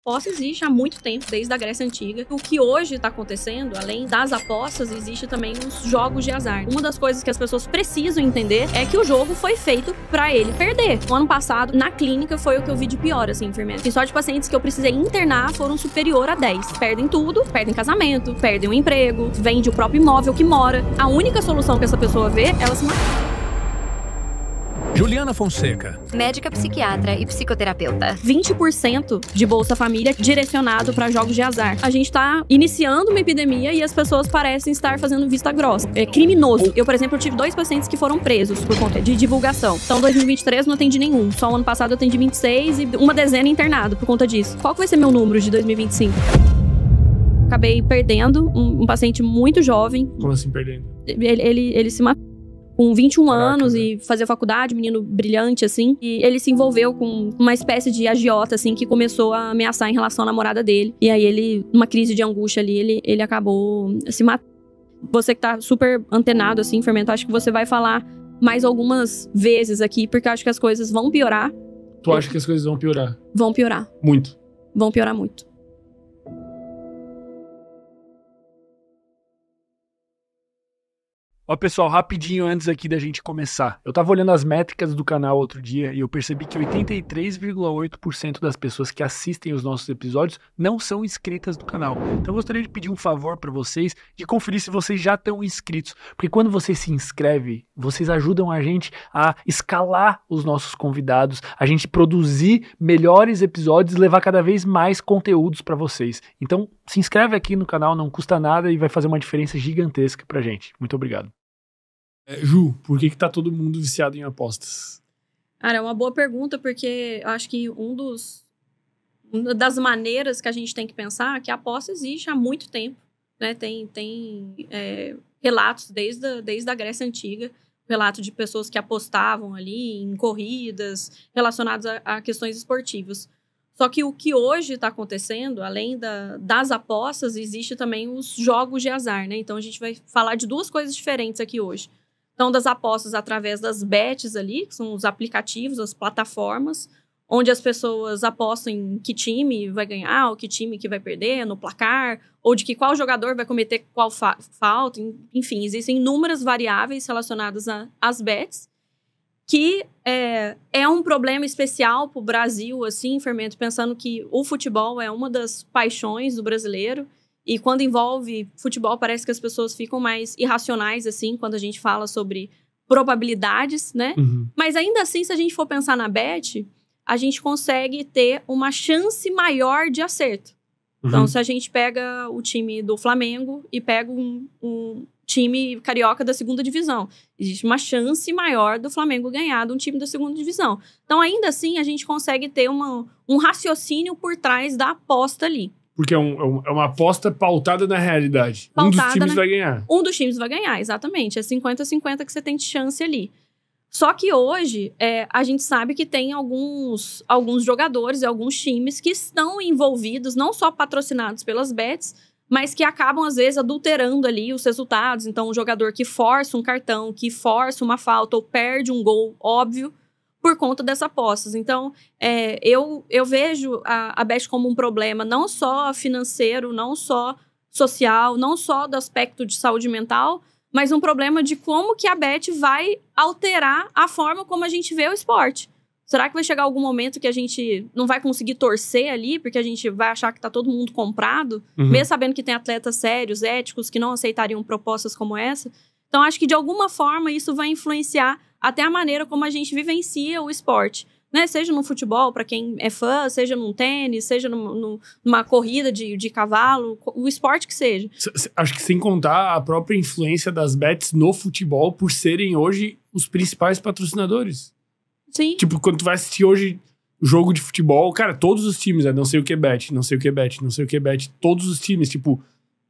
aposta existe há muito tempo, desde a Grécia Antiga. O que hoje está acontecendo, além das apostas, existe também os jogos de azar. Uma das coisas que as pessoas precisam entender é que o jogo foi feito pra ele perder. No ano passado, na clínica, foi o que eu vi de pior, assim, enfermeira. E só de pacientes que eu precisei internar foram superior a 10. Perdem tudo, perdem casamento, perdem o emprego, vende o próprio imóvel que mora. A única solução que essa pessoa vê, ela se mata. Juliana Fonseca, médica psiquiatra e psicoterapeuta. 20% de Bolsa Família direcionado para jogos de azar. A gente tá iniciando uma epidemia e as pessoas parecem estar fazendo vista grossa. É criminoso. Eu, por exemplo, tive 2 pacientes que foram presos por conta de divulgação. Então, 2023 não atendi nenhum. Só o ano passado eu atendi 26 e uma dezena internado por conta disso. Qual que vai ser meu número de 2025? Acabei perdendo um paciente muito jovem. Como assim perdendo? Ele se matou com 21 Caraca, anos né? e fazia faculdade, menino brilhante, assim. E ele se envolveu com uma espécie de agiota, assim, que começou a ameaçar em relação à namorada dele. E aí ele, numa crise de angústia ali, ele acabou se matando. Você que tá super antenado, assim, Fermento, acho que você vai falar mais algumas vezes aqui, porque eu acho que as coisas vão piorar. Tu acha que as coisas vão piorar? Vão piorar. Muito. Vão piorar muito. Ó, pessoal, rapidinho antes aqui da gente começar. Eu tava olhando as métricas do canal outro dia e eu percebi que 83,8% das pessoas que assistem os nossos episódios não são inscritas do canal. Então eu gostaria de pedir um favor pra vocês de conferir se vocês já estão inscritos. Porque quando você se inscreve, vocês ajudam a gente a escalar os nossos convidados, a gente produzir melhores episódios e levar cada vez mais conteúdos pra vocês. Então se inscreve aqui no canal, não custa nada e vai fazer uma diferença gigantesca pra gente. Muito obrigado. Ju, por que tá todo mundo viciado em apostas? Cara, é uma boa pergunta, porque eu acho que uma das maneiras que a gente tem que pensar é que a aposta existe há muito tempo, né? Tem relatos desde a Grécia Antiga, relato de pessoas que apostavam ali em corridas relacionadas a questões esportivas. Só que o que hoje está acontecendo, além das apostas, existe também os jogos de azar, né? Então a gente vai falar de 2 coisas diferentes aqui hoje. Então, das apostas através das bets ali, que são os aplicativos, as plataformas, onde as pessoas apostam em que time vai ganhar, ou que time que vai perder, no placar, ou de que qual jogador vai cometer qual falta. Enfim, existem inúmeras variáveis relacionadas às bets, que é um problema especial para o Brasil, assim, Fermento, pensando que o futebol é uma das paixões do brasileiro. E quando envolve futebol, parece que as pessoas ficam mais irracionais, assim, quando a gente fala sobre probabilidades, né? Uhum. Mas ainda assim, se a gente for pensar na bet, a gente consegue ter uma chance maior de acerto. Uhum. Então, se a gente pega o time do Flamengo e pega um time carioca da 2ª divisão, existe uma chance maior do Flamengo ganhar de um time da 2ª divisão. Então, ainda assim, a gente consegue ter um raciocínio por trás da aposta ali. Porque é uma aposta pautada na realidade. Um dos times vai ganhar. Um dos times vai ganhar, exatamente. É 50-50 que você tem de chance ali. Só que hoje, a gente sabe que tem alguns jogadores e alguns times que estão envolvidos, não só patrocinados pelas bets, mas que acabam, às vezes, adulterando ali os resultados. Então, um jogador que força um cartão, que força uma falta ou perde um gol óbvio, por conta dessas apostas. Então, eu vejo a bet como um problema não só financeiro, não só social, não só do aspecto de saúde mental, mas um problema de como que a bet vai alterar a forma como a gente vê o esporte. Será que vai chegar algum momento que a gente não vai conseguir torcer ali, porque a gente vai achar que tá todo mundo comprado, mesmo sabendo que tem atletas sérios, éticos, que não aceitariam propostas como essa? Então, acho que de alguma forma isso vai influenciar até a maneira como a gente vivencia o esporte, né? Seja no futebol, para quem é fã, seja num tênis, seja numa corrida de cavalo, o esporte que seja. Acho que sem contar a própria influência das bets no futebol por serem hoje os principais patrocinadores. Sim. Tipo, quando tu vai assistir hoje jogo de futebol, cara, todos os times, não sei o que bet, não sei o que bet, não sei o que bet, todos os times, tipo,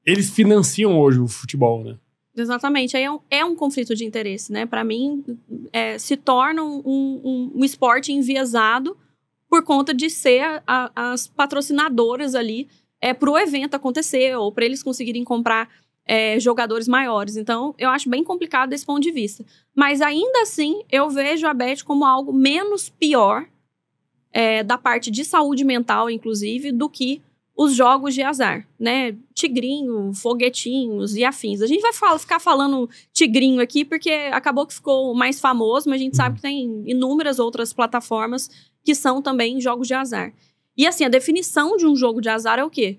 eles financiam hoje o futebol, né? Exatamente, aí é um conflito de interesse, né? Para mim, se torna um esporte enviesado por conta de ser as patrocinadoras ali para o evento acontecer ou para eles conseguirem comprar jogadores maiores. Então, eu acho bem complicado desse ponto de vista. Mas ainda assim, eu vejo a bet como algo menos pior da parte de saúde mental, inclusive, do que os jogos de azar, né? Tigrinho, foguetinhos e afins. A gente vai ficar falando tigrinho aqui porque acabou que ficou mais famoso, mas a gente sabe que tem inúmeras outras plataformas que são também jogos de azar. E assim, a definição de um jogo de azar é o quê?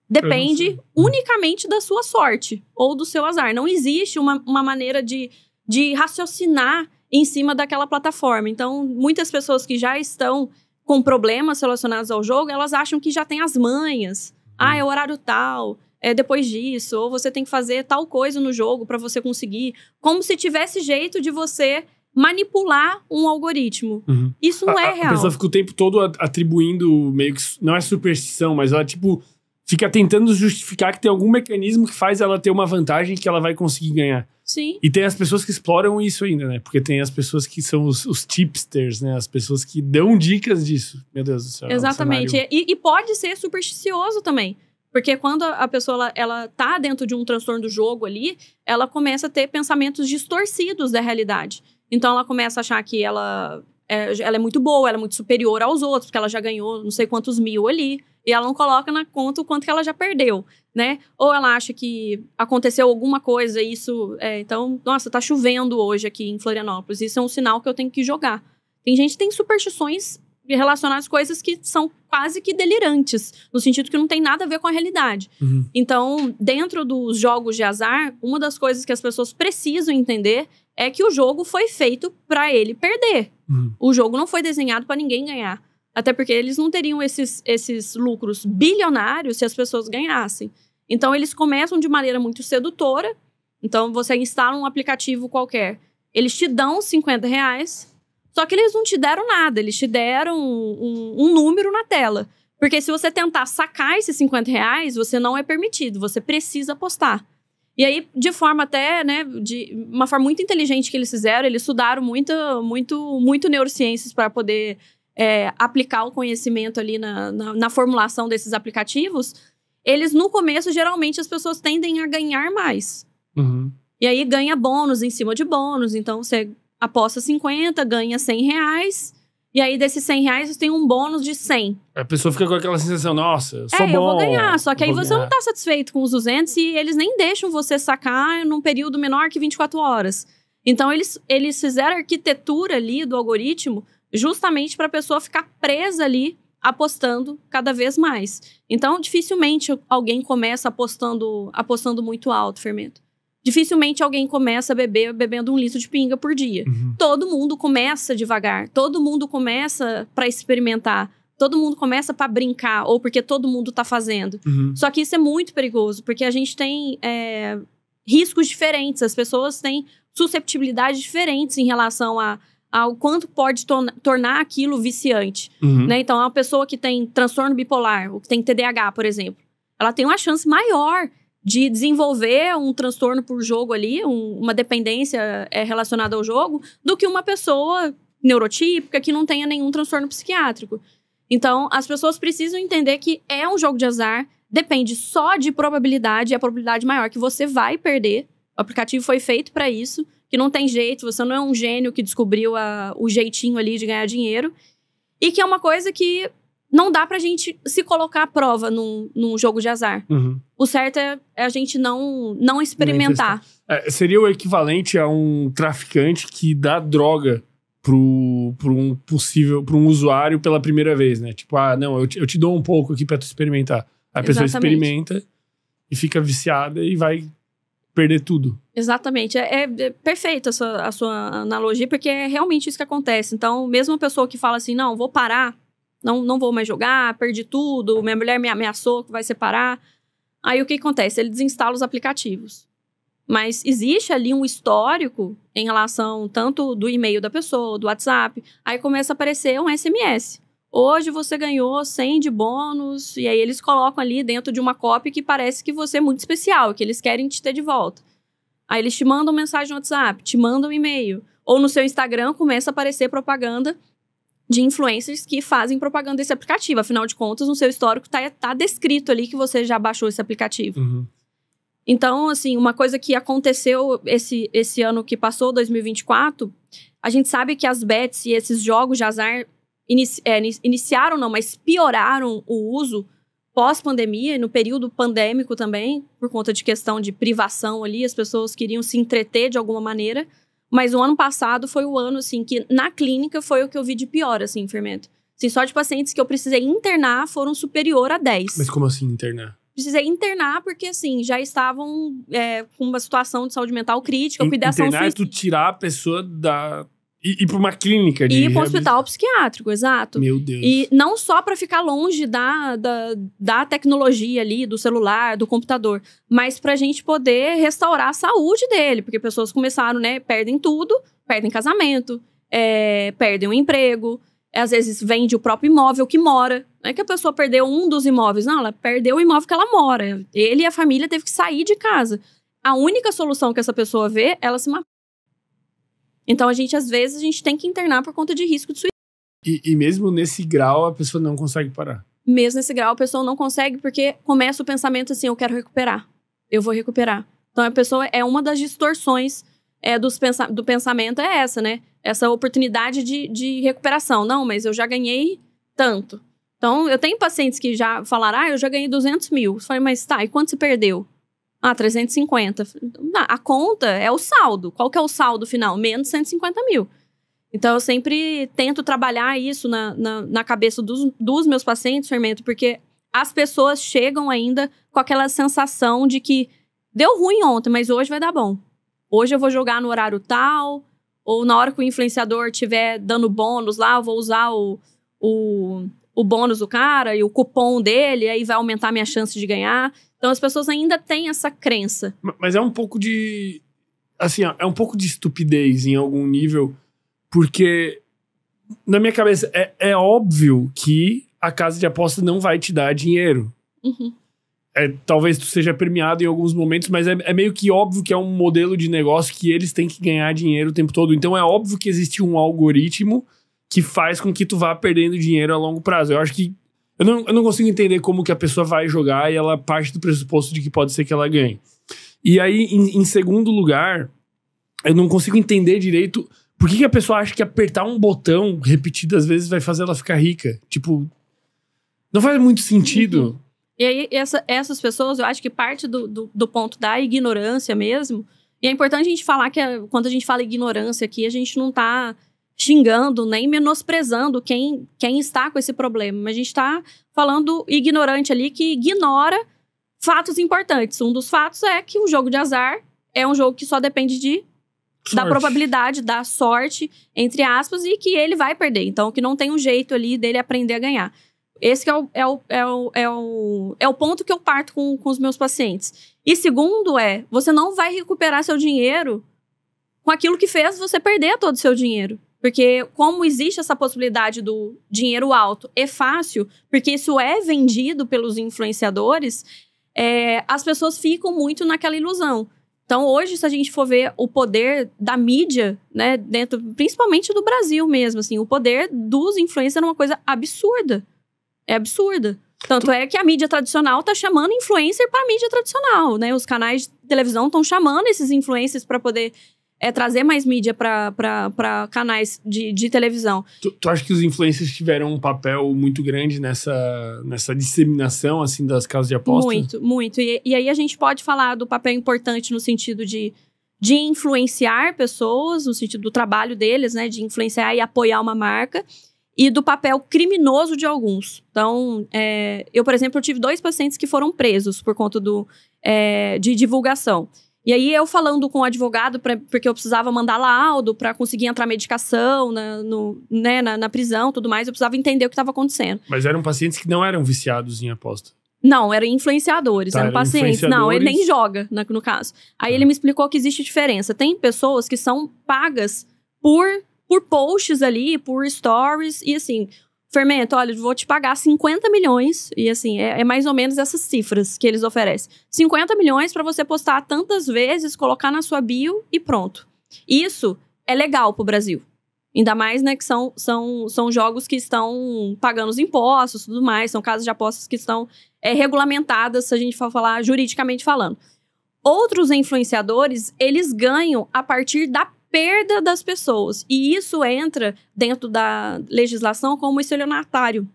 Depende unicamente da sua sorte ou do seu azar. Não existe uma maneira de raciocinar em cima daquela plataforma. Então, muitas pessoas que já estão com problemas relacionados ao jogo, elas acham que já tem as manhas. É horário tal, depois disso, ou você tem que fazer tal coisa no jogo para você conseguir. Como se tivesse jeito de você manipular um algoritmo. Isso não é real. A pessoa fica o tempo todo atribuindo meio que... Não é superstição, mas ela, tipo, fica tentando justificar que tem algum mecanismo que faz ela ter uma vantagem que ela vai conseguir ganhar. Sim. E tem as pessoas que exploram isso ainda, né? Porque tem as pessoas que são os tipsters, né? As pessoas que dão dicas disso. Meu Deus do céu. Exatamente. E pode ser supersticioso também. Porque quando a pessoa ela tá dentro de um transtorno do jogo ali, ela começa a ter pensamentos distorcidos da realidade. Então ela começa a achar que ela é muito boa, ela é muito superior aos outros, porque ela já ganhou não sei quantos mil ali. E ela não coloca na conta o quanto que ela já perdeu, né? Ou ela acha que aconteceu alguma coisa, isso... então, nossa, tá chovendo hoje aqui em Florianópolis. Isso é um sinal que eu tenho que jogar. Tem gente que tem superstições relacionadas a coisas que são quase que delirantes, no sentido que não tem nada a ver com a realidade. Então, dentro dos jogos de azar, uma das coisas que as pessoas precisam entender é que o jogo foi feito para ele perder. O jogo não foi desenhado para ninguém ganhar. Até porque eles não teriam esses lucros bilionários se as pessoas ganhassem. Então, eles começam de maneira muito sedutora. Então, você instala um aplicativo qualquer. Eles te dão R$50, só que eles não te deram nada. Eles te deram um número na tela. Porque se você tentar sacar esses R$50, você não é permitido. Você precisa apostar. E aí, de forma até, né, de uma forma muito inteligente que eles fizeram, eles estudaram muito neurociências para poder... aplicar o conhecimento ali na formulação desses aplicativos, eles, no começo, geralmente, as pessoas tendem a ganhar mais. E aí, ganha bônus em cima de bônus. Então, você aposta 50, ganha R$100. E aí, desses R$100, você tem um bônus de 100. A pessoa fica com aquela sensação, nossa, eu sou bom. Eu vou ganhar. Só que aí você não tá satisfeito com os 200 e eles nem deixam você sacar num período menor que 24 horas. Então, eles fizeram a arquitetura ali do algoritmo justamente para a pessoa ficar presa ali, apostando cada vez mais. Então, dificilmente alguém começa apostando muito alto, Fermento. Dificilmente alguém começa bebendo 1 litro de pinga por dia. Todo mundo começa devagar. Todo mundo começa para experimentar. Todo mundo começa para brincar. Ou porque todo mundo tá fazendo. Só que isso é muito perigoso. Porque a gente tem riscos diferentes. As pessoas têm susceptibilidades diferentes em relação ao quanto pode tornar aquilo viciante. Né? Então, uma pessoa que tem transtorno bipolar, ou que tem TDAH, por exemplo, ela tem uma chance maior de desenvolver um transtorno por jogo ali, uma dependência relacionada ao jogo, do que uma pessoa neurotípica que não tenha nenhum transtorno psiquiátrico. Então, as pessoas precisam entender que é um jogo de azar, depende só de probabilidade, e a probabilidade maior que você vai perder. O aplicativo foi feito para isso, que não tem jeito, você não é um gênio que descobriu o jeitinho ali de ganhar dinheiro. E que é uma coisa que não dá pra gente se colocar à prova num jogo de azar. O certo é a gente não experimentar. Seria o equivalente a um traficante que dá droga pra um usuário pela primeira vez, né? Tipo, não, eu te dou um pouco aqui pra tu experimentar. A pessoa experimenta e fica viciada e vai perder tudo. Exatamente. É perfeita a sua analogia, porque é realmente isso que acontece. Então, mesmo a pessoa que fala assim, não, vou parar, não vou mais jogar, perdi tudo, minha mulher me ameaçou que vai separar. Aí o que acontece? Ele desinstala os aplicativos. Mas existe ali um histórico em relação tanto do e-mail da pessoa, do WhatsApp. Aí começa a aparecer um SMS. Hoje você ganhou 100 de bônus. E aí eles colocam ali dentro de uma cópia que parece que você é muito especial, que eles querem te ter de volta. Aí eles te mandam mensagem no WhatsApp, te mandam e-mail. Ou no seu Instagram começa a aparecer propaganda de influencers que fazem propaganda desse aplicativo. Afinal de contas, no seu histórico tá descrito ali que você já baixou esse aplicativo. Então, assim, uma coisa que aconteceu esse ano que passou, 2024, a gente sabe que as bets e esses jogos de azar, iniciaram não, mas pioraram o uso pós-pandemia, no período pandêmico também, por conta de questão de privação ali, as pessoas queriam se entreter de alguma maneira, mas o ano passado foi o ano, assim, que na clínica foi o que eu vi de pior, assim, Fermento. Assim, só de pacientes que eu precisei internar foram superior a 10. Mas como assim internar? Precisei internar porque, assim, já estavam com uma situação de saúde mental crítica, ou cuidação internar é tu tirar a pessoa da... Ir pra uma clínica de... Ir pra um hospital psiquiátrico, exato. Meu Deus. E não só pra ficar longe da tecnologia ali, do celular, do computador, mas pra gente poder restaurar a saúde dele. Porque pessoas começaram, né, perdem tudo, perdem casamento, perdem o emprego, às vezes vende o próprio imóvel que mora. Não é que a pessoa perdeu um dos imóveis, não, ela perdeu o imóvel que ela mora. Ele e a família teve que sair de casa. A única solução que essa pessoa vê, ela se matar. Então, às vezes, a gente tem que internar por conta de risco de suicídio. E mesmo nesse grau, a pessoa não consegue parar? Mesmo nesse grau, a pessoa não consegue porque começa o pensamento assim, eu quero recuperar. Eu vou recuperar. Então, a pessoa uma das distorções do pensamento é essa, né? Essa oportunidade de recuperação. Não, mas eu já ganhei tanto. Então, eu tenho pacientes que já falaram, eu já ganhei 200 mil. Eu falei, mas tá, e quanto você perdeu? 350. A conta é o saldo. Qual que é o saldo final? Menos 150 mil. Então, eu sempre tento trabalhar isso na cabeça dos meus pacientes, Fermento, porque as pessoas chegam ainda com aquela sensação de que deu ruim ontem, mas hoje vai dar bom. Hoje eu vou jogar no horário tal, ou na hora que o influenciador estiver dando bônus lá, eu vou usar o bônus do cara e o cupom dele, aí vai aumentar a minha chance de ganhar. Então, as pessoas ainda têm essa crença. Mas é um pouco de... Assim, é um pouco de estupidez em algum nível, porque na minha cabeça é óbvio que a casa de aposta não vai te dar dinheiro. Uhum. Talvez tu seja premiado em alguns momentos, mas é meio que óbvio que é um modelo de negócio que eles têm que ganhar dinheiro o tempo todo. Então, é óbvio que existe um algoritmo que faz com que tu vá perdendo dinheiro a longo prazo. Eu acho que eu não consigo entender como que a pessoa vai jogar e ela parte do pressuposto de que pode ser que ela ganhe. E aí, em segundo lugar, eu não consigo entender direito por que a pessoa acha que apertar um botão repetidas vezes vai fazer ela ficar rica. Tipo, não faz muito sentido. Uhum. E aí, essas pessoas, eu acho que parte do ponto da ignorância mesmo. E é importante a gente falar que quando a gente fala ignorância aqui, a gente não tá xingando, nem menosprezando quem está com esse problema. Mas a gente está falando ignorante ali que ignora fatos importantes. Um dos fatos é que o jogo de azar é um jogo que só depende da probabilidade, da sorte, entre aspas, e que ele vai perder. Então, que não tem um jeito ali dele aprender a ganhar. Esse que é o ponto que eu parto com os meus pacientes. E segundo você não vai recuperar seu dinheiro com aquilo que fez você perder todo o seu dinheiro. Porque como existe essa possibilidade do dinheiro alto e fácil, porque isso é vendido pelos influenciadores, as pessoas ficam muito naquela ilusão. Então, hoje, se a gente for ver o poder da mídia, né, dentro, principalmente do Brasil mesmo, assim, o poder dos influencers é uma coisa absurda. É absurda. Tanto é que a mídia tradicional tá chamando influencer pra mídia tradicional, né? Os canais de televisão estão chamando esses influencers para poder trazer mais mídia para canais de televisão. Tu acha que os influencers tiveram um papel muito grande nessa disseminação, assim, das casas de aposta? Muito, muito. E aí a gente pode falar do papel importante no sentido de influenciar pessoas, no sentido do trabalho deles, né? De influenciar e apoiar uma marca. E do papel criminoso de alguns. Então, eu, por exemplo, tive 2 pacientes que foram presos por conta de divulgação. E aí, eu falando com o advogado, porque eu precisava mandar laudo para conseguir entrar medicação na prisão, tudo mais, eu precisava entender o que estava acontecendo. Mas eram pacientes que não eram viciados em aposta? Não, eram influenciadores, eram pacientes. Não, ele nem joga, no caso. Aí ele me explicou que existe diferença. Tem pessoas que são pagas por posts ali, por stories, e assim, Fermento, olha, eu vou te pagar 50 milhões, e assim, é mais ou menos essas cifras que eles oferecem. 50 milhões para você postar tantas vezes, colocar na sua bio e pronto. Isso é legal pro Brasil. Ainda mais, né, que são jogos que estão pagando os impostos e tudo mais, são casas de apostas que estão regulamentadas, se a gente for falar juridicamente falando. Outros influenciadores, eles ganham a partir da perda das pessoas. E isso entra dentro da legislação como estelionatário.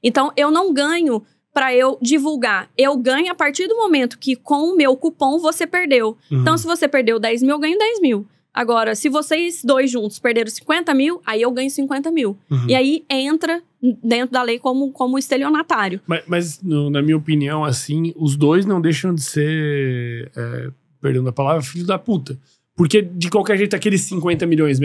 Então, eu não ganho para eu divulgar. Eu ganho a partir do momento que com o meu cupom você perdeu. Então, se você perdeu 10 mil, eu ganho 10 mil. Agora, se vocês dois juntos perderam 50 mil, aí eu ganho 50 mil. E aí entra dentro da lei como estelionatário. Mas na minha opinião, assim, os dois não deixam de ser, perdendo a palavra, filho da puta. Porque, de qualquer jeito, aqueles 50 milhões,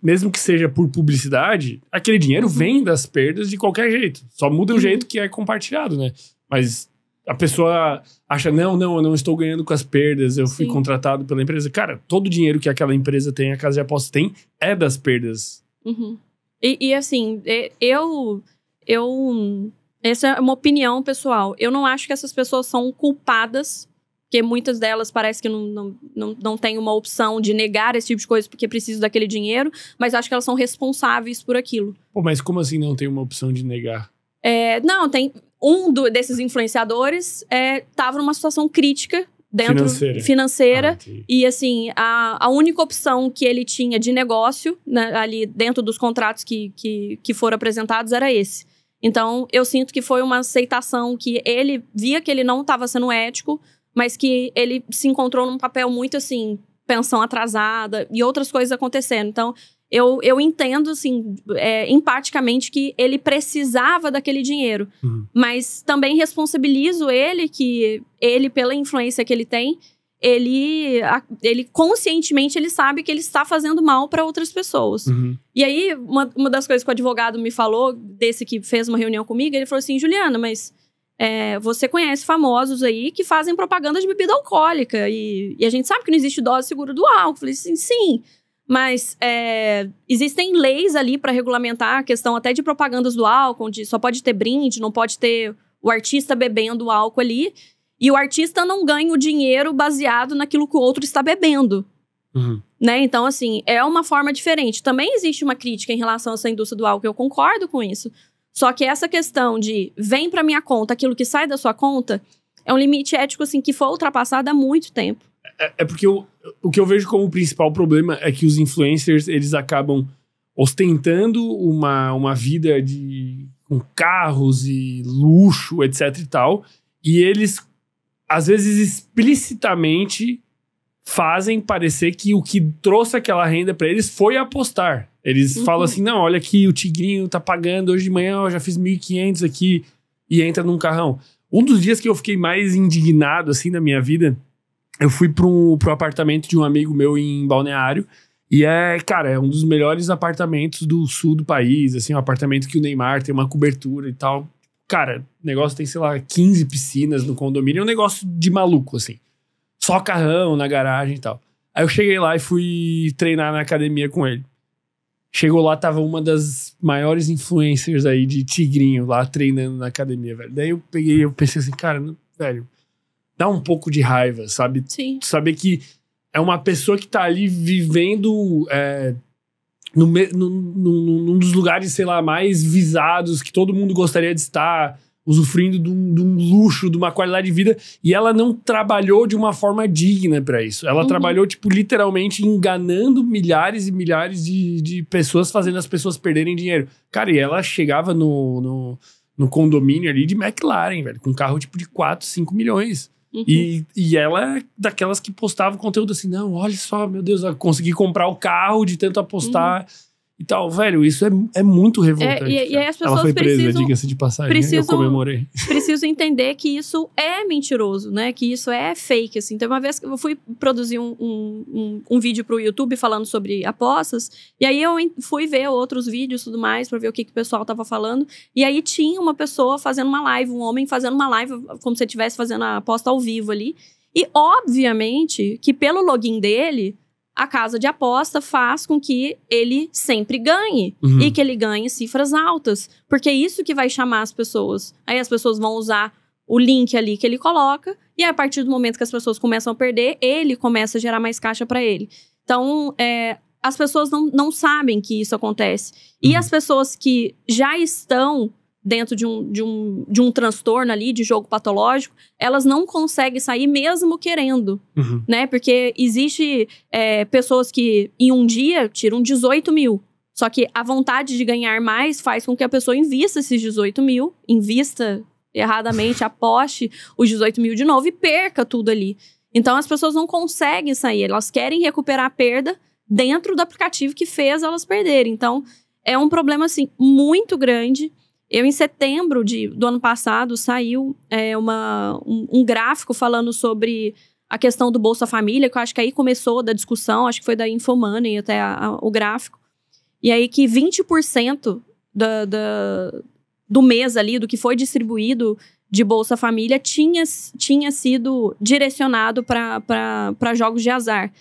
mesmo que seja por publicidade, aquele dinheiro vem das perdas de qualquer jeito. Só muda o jeito que é compartilhado, né? Mas a pessoa acha, não, eu não estou ganhando com as perdas, eu fui contratado pela empresa. Cara, todo o dinheiro que aquela empresa tem, a casa de apostas tem, é das perdas. E assim, essa é uma opinião pessoal. Eu não acho que essas pessoas são culpadas, porque muitas delas parece que não tem uma opção de negar esse tipo de coisa porque precisam daquele dinheiro, mas acho que elas são responsáveis por aquilo. Pô, mas como assim não tem uma opção de negar? Não, tem desses influenciadores estava numa situação crítica financeira e assim, a única opção que ele tinha de negócio, né, ali dentro dos contratos que foram apresentados era esse. Então, eu sinto que foi uma aceitação que ele via que ele não estava sendo ético, mas que ele se encontrou num papel muito, assim, pensão atrasada e outras coisas acontecendo. Então, eu entendo, assim, empaticamente que ele precisava daquele dinheiro. Mas também responsabilizo ele, que ele, pela influência que ele tem, ele conscientemente, ele sabe que ele está fazendo mal para outras pessoas. E aí, uma das coisas que o advogado me falou, desse que fez uma reunião comigo, ele falou assim, Juliana, mas... você conhece famosos aí que fazem propaganda de bebida alcoólica e a gente sabe que não existe dose segura do álcool. Eu falei assim, sim, mas existem leis ali para regulamentar a questão até de propagandas do álcool, de só pode ter brinde, não pode ter o artista bebendo álcool ali, e o artista não ganha o dinheiro baseado naquilo que o outro está bebendo. Né? Então, assim, é uma forma diferente. Também existe uma crítica em relação a essa indústria do álcool, eu concordo com isso. Só que essa questão de vem pra minha conta aquilo que sai da sua conta é um limite ético, assim, que foi ultrapassado há muito tempo. Porque o que eu vejo como principal problema é que os influencers, eles acabam ostentando uma vida com carros e luxo, etc e tal, e eles, às vezes, explicitamente fazem parecer que o que trouxe aquela renda pra eles foi apostar. Eles falam assim, não, olha aqui, o Tigrinho tá pagando hoje de manhã, eu já fiz 1.500 aqui, e entra num carrão. Um dos dias que eu fiquei mais indignado, assim, na minha vida, eu fui pro apartamento de um amigo meu em Balneário, e cara, é um dos melhores apartamentos do sul do país, assim, um apartamento que o Neymar tem uma cobertura e tal. Cara, o negócio tem, sei lá, 15 piscinas no condomínio, é um negócio de maluco, assim. Só carrão na garagem e tal. Aí eu cheguei lá e fui treinar na academia com ele. Chegou lá, tava uma das maiores influencers aí de Tigrinho lá treinando na academia, velho. Daí eu pensei assim, cara, velho, dá um pouco de raiva, sabe? Sim. Saber que é uma pessoa que tá ali vivendo num dos lugares, sei lá, mais visados, que todo mundo gostaria de estar, usufruindo de um luxo, de uma qualidade de vida, e ela não trabalhou de uma forma digna pra isso. Ela trabalhou, tipo, literalmente enganando milhares e milhares de pessoas, fazendo as pessoas perderem dinheiro. Cara, e ela chegava no condomínio ali de McLaren, velho, com um carro, tipo, de 4, 5 milhões. E ela é daquelas que postava conteúdo assim, não, olha só, meu Deus, eu consegui comprar o carro de tanto apostar... E tal, velho, isso é muito revoltante. E aí as pessoas ela foi presa, diga-se de passagem, eu comemorei. Preciso entender que isso é mentiroso, né? Que isso é fake, assim. Então, uma vez que eu fui produzir um vídeo pro YouTube falando sobre apostas, e aí eu fui ver outros vídeos e tudo mais, pra ver o que o pessoal tava falando, e aí tinha uma pessoa fazendo uma live, um homem fazendo uma live, como se ele estivesse fazendo a aposta ao vivo ali, e obviamente que pelo login dele... a casa de aposta faz com que ele sempre ganhe. E que ele ganhe cifras altas. Porque é isso que vai chamar as pessoas. Aí as pessoas vão usar o link ali que ele coloca. E a partir do momento que as pessoas começam a perder, ele começa a gerar mais caixa para ele. Então, as pessoas não sabem que isso acontece. E as pessoas que já estão dentro de um transtorno ali, de jogo patológico, elas não conseguem sair mesmo querendo, né? Porque existe pessoas que em um dia tiram 18 mil. Só que a vontade de ganhar mais faz com que a pessoa invista esses 18 mil, invista erradamente, aposte os 18 mil de novo e perca tudo ali. Então as pessoas não conseguem sair, elas querem recuperar a perda dentro do aplicativo que fez elas perderem. Então é um problema assim muito grande. Em setembro do ano passado, saiu um gráfico falando sobre a questão do Bolsa Família, que eu acho que aí começou da discussão, acho que foi da Infomoney até o gráfico. E aí que 20% do mês ali, do que foi distribuído de Bolsa Família, tinha sido direcionado para jogos de azar.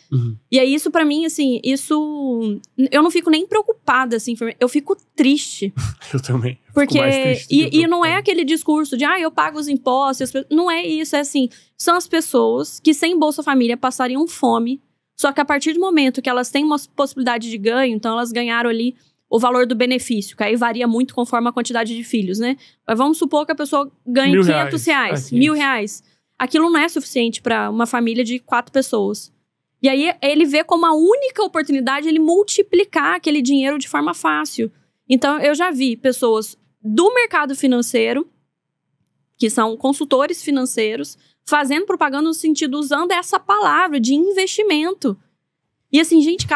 E aí isso pra mim, assim, eu não fico nem preocupada, assim, eu fico triste. Eu também. Porque, e não é aquele discurso de, eu pago os impostos, não é isso, é assim, são as pessoas que sem Bolsa Família passariam fome, só que a partir do momento que elas têm uma possibilidade de ganho, então elas ganharam ali o valor do benefício, que aí varia muito conforme a quantidade de filhos, né? Mas vamos supor que a pessoa ganhe R$500, R$1.000. Aquilo não é suficiente para uma família de 4 pessoas. E aí ele vê como a única oportunidade ele multiplicar aquele dinheiro de forma fácil. Então eu já vi pessoas do mercado financeiro, que são consultores financeiros, fazendo propaganda no sentido, usando essa palavra de investimento. E assim, gente,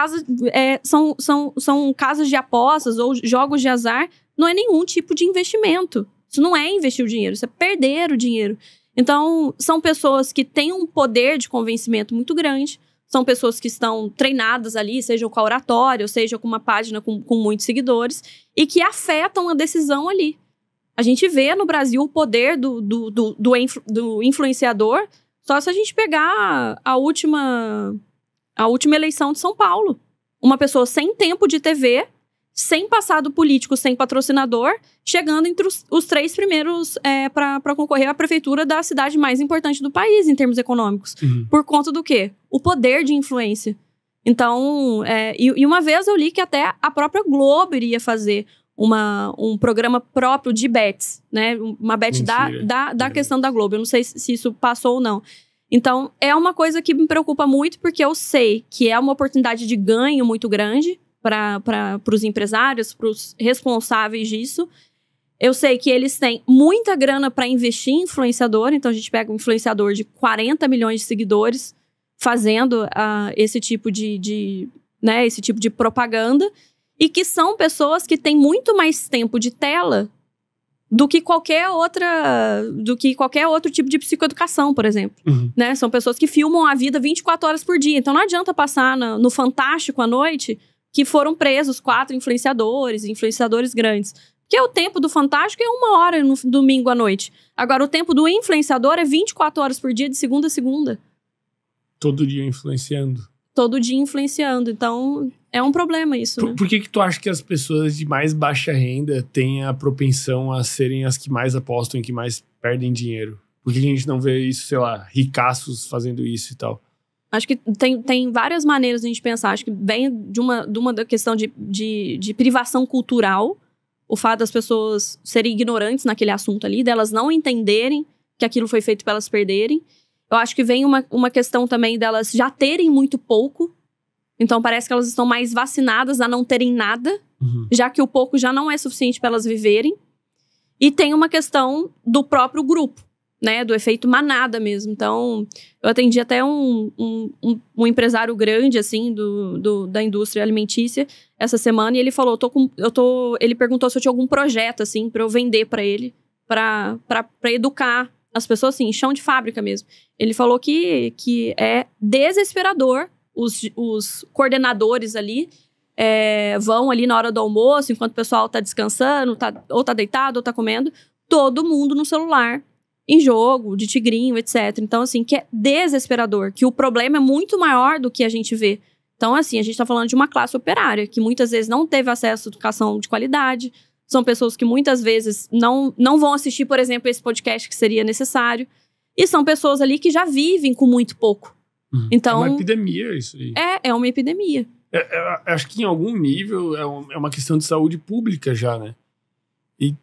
são casas de apostas ou jogos de azar, não é nenhum tipo de investimento. Isso não é investir o dinheiro, isso é perder o dinheiro. Então, são pessoas que têm um poder de convencimento muito grande, são pessoas que estão treinadas ali, seja com a oratória, ou seja com uma página com muitos seguidores, e que afetam a decisão ali. A gente vê no Brasil o poder do influenciador, só se a gente pegar a última eleição de São Paulo. Uma pessoa sem tempo de TV, sem passado político, sem patrocinador, chegando entre os 3 primeiros para concorrer à prefeitura da cidade mais importante do país, em termos econômicos. Por conta do quê? O poder de influência. Então, e uma vez eu li que até a própria Globo iria fazer um programa próprio de bets, né? Uma bet da questão da Globo. Eu não sei se isso passou ou não. Então, é uma coisa que me preocupa muito, porque eu sei que é uma oportunidade de ganho muito grande para os empresários, para os responsáveis disso. Eu sei que eles têm muita grana para investir em influenciador, então a gente pega um influenciador de 40 milhões de seguidores fazendo esse tipo de propaganda, e que são pessoas que têm muito mais tempo de tela do que qualquer outro tipo de psicoeducação, por exemplo. Né? São pessoas que filmam a vida 24 horas por dia. Então não adianta passar no Fantástico à noite que foram presos 4 influenciadores grandes. Porque o tempo do Fantástico é 1 hora no domingo à noite. Agora, o tempo do influenciador é 24 horas por dia, de segunda a segunda. Todo dia influenciando. Todo dia influenciando. Então, é um problema isso, né? Por que tu acha que as pessoas de mais baixa renda têm a propensão a serem as que mais apostam e que mais perdem dinheiro? Por que a gente não vê isso, sei lá, ricaços fazendo isso e tal? Acho que tem várias maneiras de a gente pensar. Acho que vem de uma questão de privação cultural. O fato das pessoas serem ignorantes naquele assunto ali, delas não entenderem que aquilo foi feito para elas perderem. Eu acho que vem uma questão também delas já terem muito pouco. Então parece que elas estão mais vacinadas a não terem nada, já que o pouco já não é suficiente para elas viverem. E tem uma questão do próprio grupo, né? Do efeito manada mesmo. Então, eu atendi até um empresário grande, assim, da indústria alimentícia essa semana, e ele falou, ele perguntou se eu tinha algum projeto, assim, para eu vender para ele, para educar as pessoas, assim, chão de fábrica mesmo. Ele falou que é desesperador. Os coordenadores ali vão ali na hora do almoço, enquanto o pessoal tá descansando, ou tá deitado, ou tá comendo, todo mundo no celular, em jogo, de tigrinho, etc. Então, assim, que é desesperador, que o problema é muito maior do que a gente vê. Então, assim, a gente tá falando de uma classe operária, que muitas vezes não teve acesso à educação de qualidade, são pessoas que muitas vezes não vão assistir, por exemplo, esse podcast que seria necessário, e são pessoas ali que já vivem com muito pouco. Então, é uma epidemia isso aí. É uma epidemia. Acho que em algum nível é uma questão de saúde pública já, né? E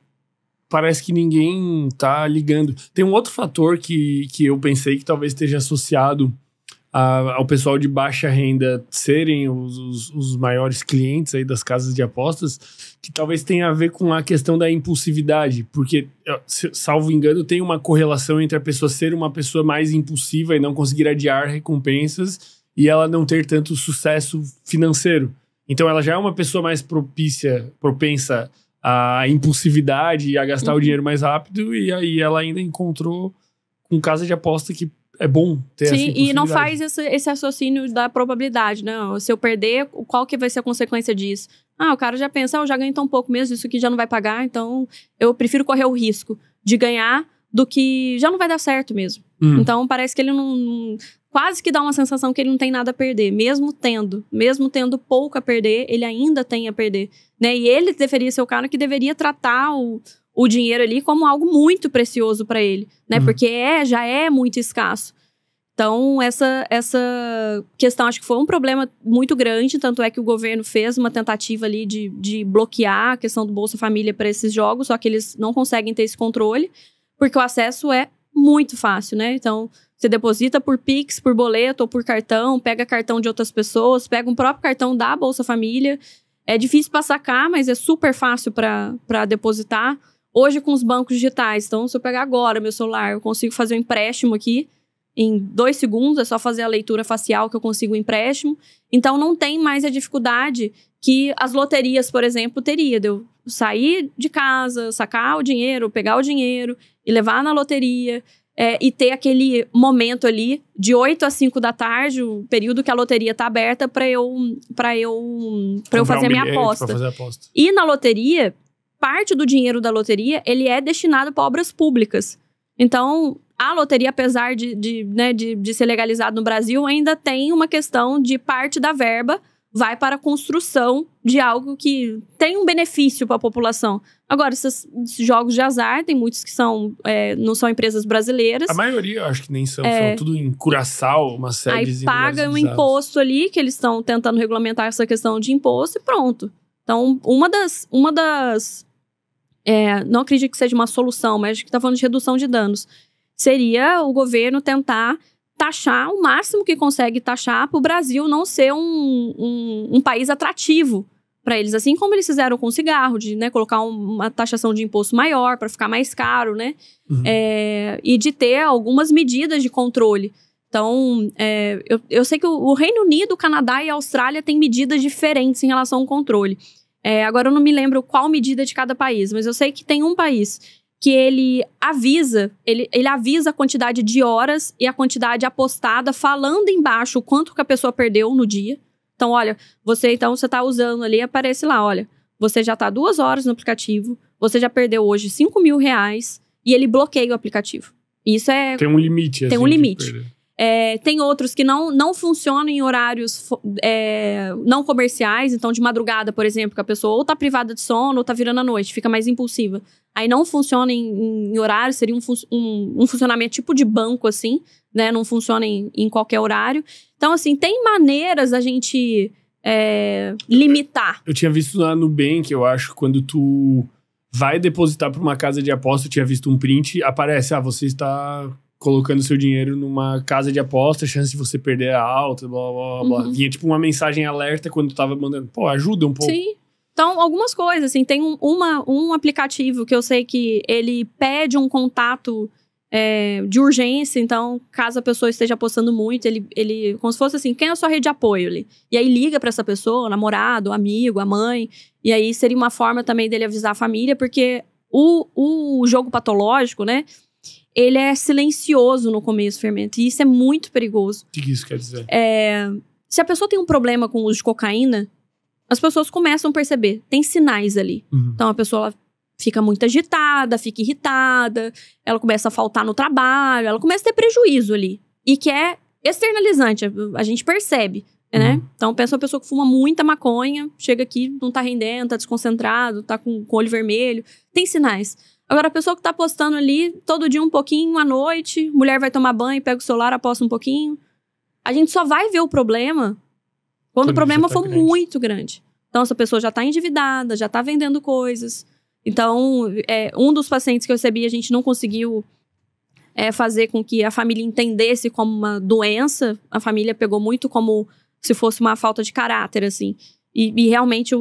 parece que ninguém tá ligando. Tem um outro fator que eu pensei que talvez esteja associado ao pessoal de baixa renda serem os maiores clientes aí das casas de apostas, que talvez tenha a ver com a questão da impulsividade, porque, salvo engano, tem uma correlação entre a pessoa ser uma pessoa mais impulsiva e não conseguir adiar recompensas e ela não ter tanto sucesso financeiro. Então ela já é uma pessoa mais propensa à impulsividade e a gastar o dinheiro mais rápido, e aí ela ainda encontrou com casa de aposta que é bom ter essa impulsividade. E não faz esse raciocínio da probabilidade, né? Se eu perder, qual que vai ser a consequência disso? O cara já pensa, eu já ganhei tão pouco mesmo, isso aqui já não vai pagar, então eu prefiro correr o risco de ganhar do que já não vai dar certo mesmo. Então parece que ele não quase que dá uma sensação que ele não tem nada a perder, mesmo tendo pouco a perder, ele ainda tem a perder, né? E ele deveria ser o cara que deveria tratar o dinheiro ali como algo muito precioso para ele, né? Porque já é muito escasso. Então, essa questão acho que foi um problema muito grande, tanto é que o governo fez uma tentativa ali de bloquear a questão do Bolsa Família para esses jogos, só que eles não conseguem ter esse controle, porque o acesso é muito fácil, né? Então, você deposita por Pix, por boleto ou por cartão, pega cartão de outras pessoas, pega um próprio cartão da Bolsa Família. É difícil para sacar, mas é super fácil para depositar. Hoje, com os bancos digitais, então, se eu pegar agora meu celular, eu consigo fazer um empréstimo aqui em 2 segundos, é só fazer a leitura facial que eu consigo um empréstimo. Então, não tem mais a dificuldade que as loterias, por exemplo, teria. De eu sair de casa, sacar o dinheiro, pegar o dinheiro e levar na loteria. E ter aquele momento ali de 8 às 5 da tarde, o período que a loteria tá aberta para eu fazer a minha aposta. Pra fazer a aposta. E na loteria, parte do dinheiro da loteria, ele é destinado para obras públicas. Então, a loteria, apesar de ser legalizado no Brasil, ainda tem uma questão de parte da verba vai para a construção de algo que tem um benefício para a população. Agora, esses jogos de azar, tem muitos que não são empresas brasileiras. A maioria, eu acho que nem são. São tudo em Curaçao, uma série de... Aí paga um imposto ali, que eles estão tentando regulamentar essa questão de imposto e pronto. Então, uma das não acredito que seja uma solução, mas acho que está falando de redução de danos. Seria o governo tentar taxar o máximo que consegue taxar para o Brasil não ser um país atrativo para eles. Assim como eles fizeram com o cigarro, de colocar uma taxação de imposto maior para ficar mais caro, né? E de ter algumas medidas de controle. Então, eu sei que o Reino Unido, o Canadá e a Austrália têm medidas diferentes em relação ao controle. Agora eu não me lembro qual medida de cada país, mas eu sei que tem um país que ele avisa a quantidade de horas e a quantidade apostada, falando embaixo o quanto que a pessoa perdeu no dia. Então, olha, você tá usando ali, aparece lá, olha, você já tá 2 horas no aplicativo, você já perdeu hoje R$5.000 e ele bloqueia o aplicativo. Isso tem um limite. Tem um limite. Tem outros que não funcionam em horários não comerciais. Então, de madrugada, por exemplo, que a pessoa ou tá privada de sono ou tá virando à noite, fica mais impulsiva. Aí não funciona em horário, seria um funcionamento tipo de banco, assim, né? Não funciona em qualquer horário. Então, assim, tem maneiras da gente limitar. Eu tinha visto lá no Nubank, eu acho, quando tu vai depositar para uma casa de aposta, eu tinha visto um print, aparece, você está colocando seu dinheiro numa casa de aposta, a chance de você perder é alta, blá, blá, blá. Vinha tipo uma mensagem alerta quando tu tava mandando, ajuda um pouco. Sim. Então, algumas coisas, assim, tem um aplicativo que eu sei que ele pede um contato de urgência, então, caso a pessoa esteja apostando muito, ele como se fosse assim, quem é a sua rede de apoio ali? E aí liga pra essa pessoa, o namorado, o amigo, a mãe, e aí seria uma forma também dele avisar a família, porque o jogo patológico, né, ele é silencioso no começo, Fermento, e isso é muito perigoso. O que isso quer dizer? Se a pessoa tem um problema com o uso de cocaína, as pessoas começam a perceber, tem sinais ali. Então, a pessoa ela fica muito agitada, fica irritada, ela começa a faltar no trabalho, ela começa a ter prejuízo ali. E que é externalizante, a gente percebe, né? Então, pensa uma pessoa que fuma muita maconha, chega aqui, não tá rendendo, tá desconcentrado, tá com o olho vermelho, tem sinais. Agora, a pessoa que tá apostando ali, todo dia um pouquinho, à noite, mulher vai tomar banho, pega o celular, aposta um pouquinho. A gente só vai ver o problema quando o problema for muito grande. Então, essa pessoa já tá endividada, já tá vendendo coisas. Então, um dos pacientes que eu recebi, a gente não conseguiu fazer com que a família entendesse como uma doença. A família pegou muito como se fosse uma falta de caráter, assim. E realmente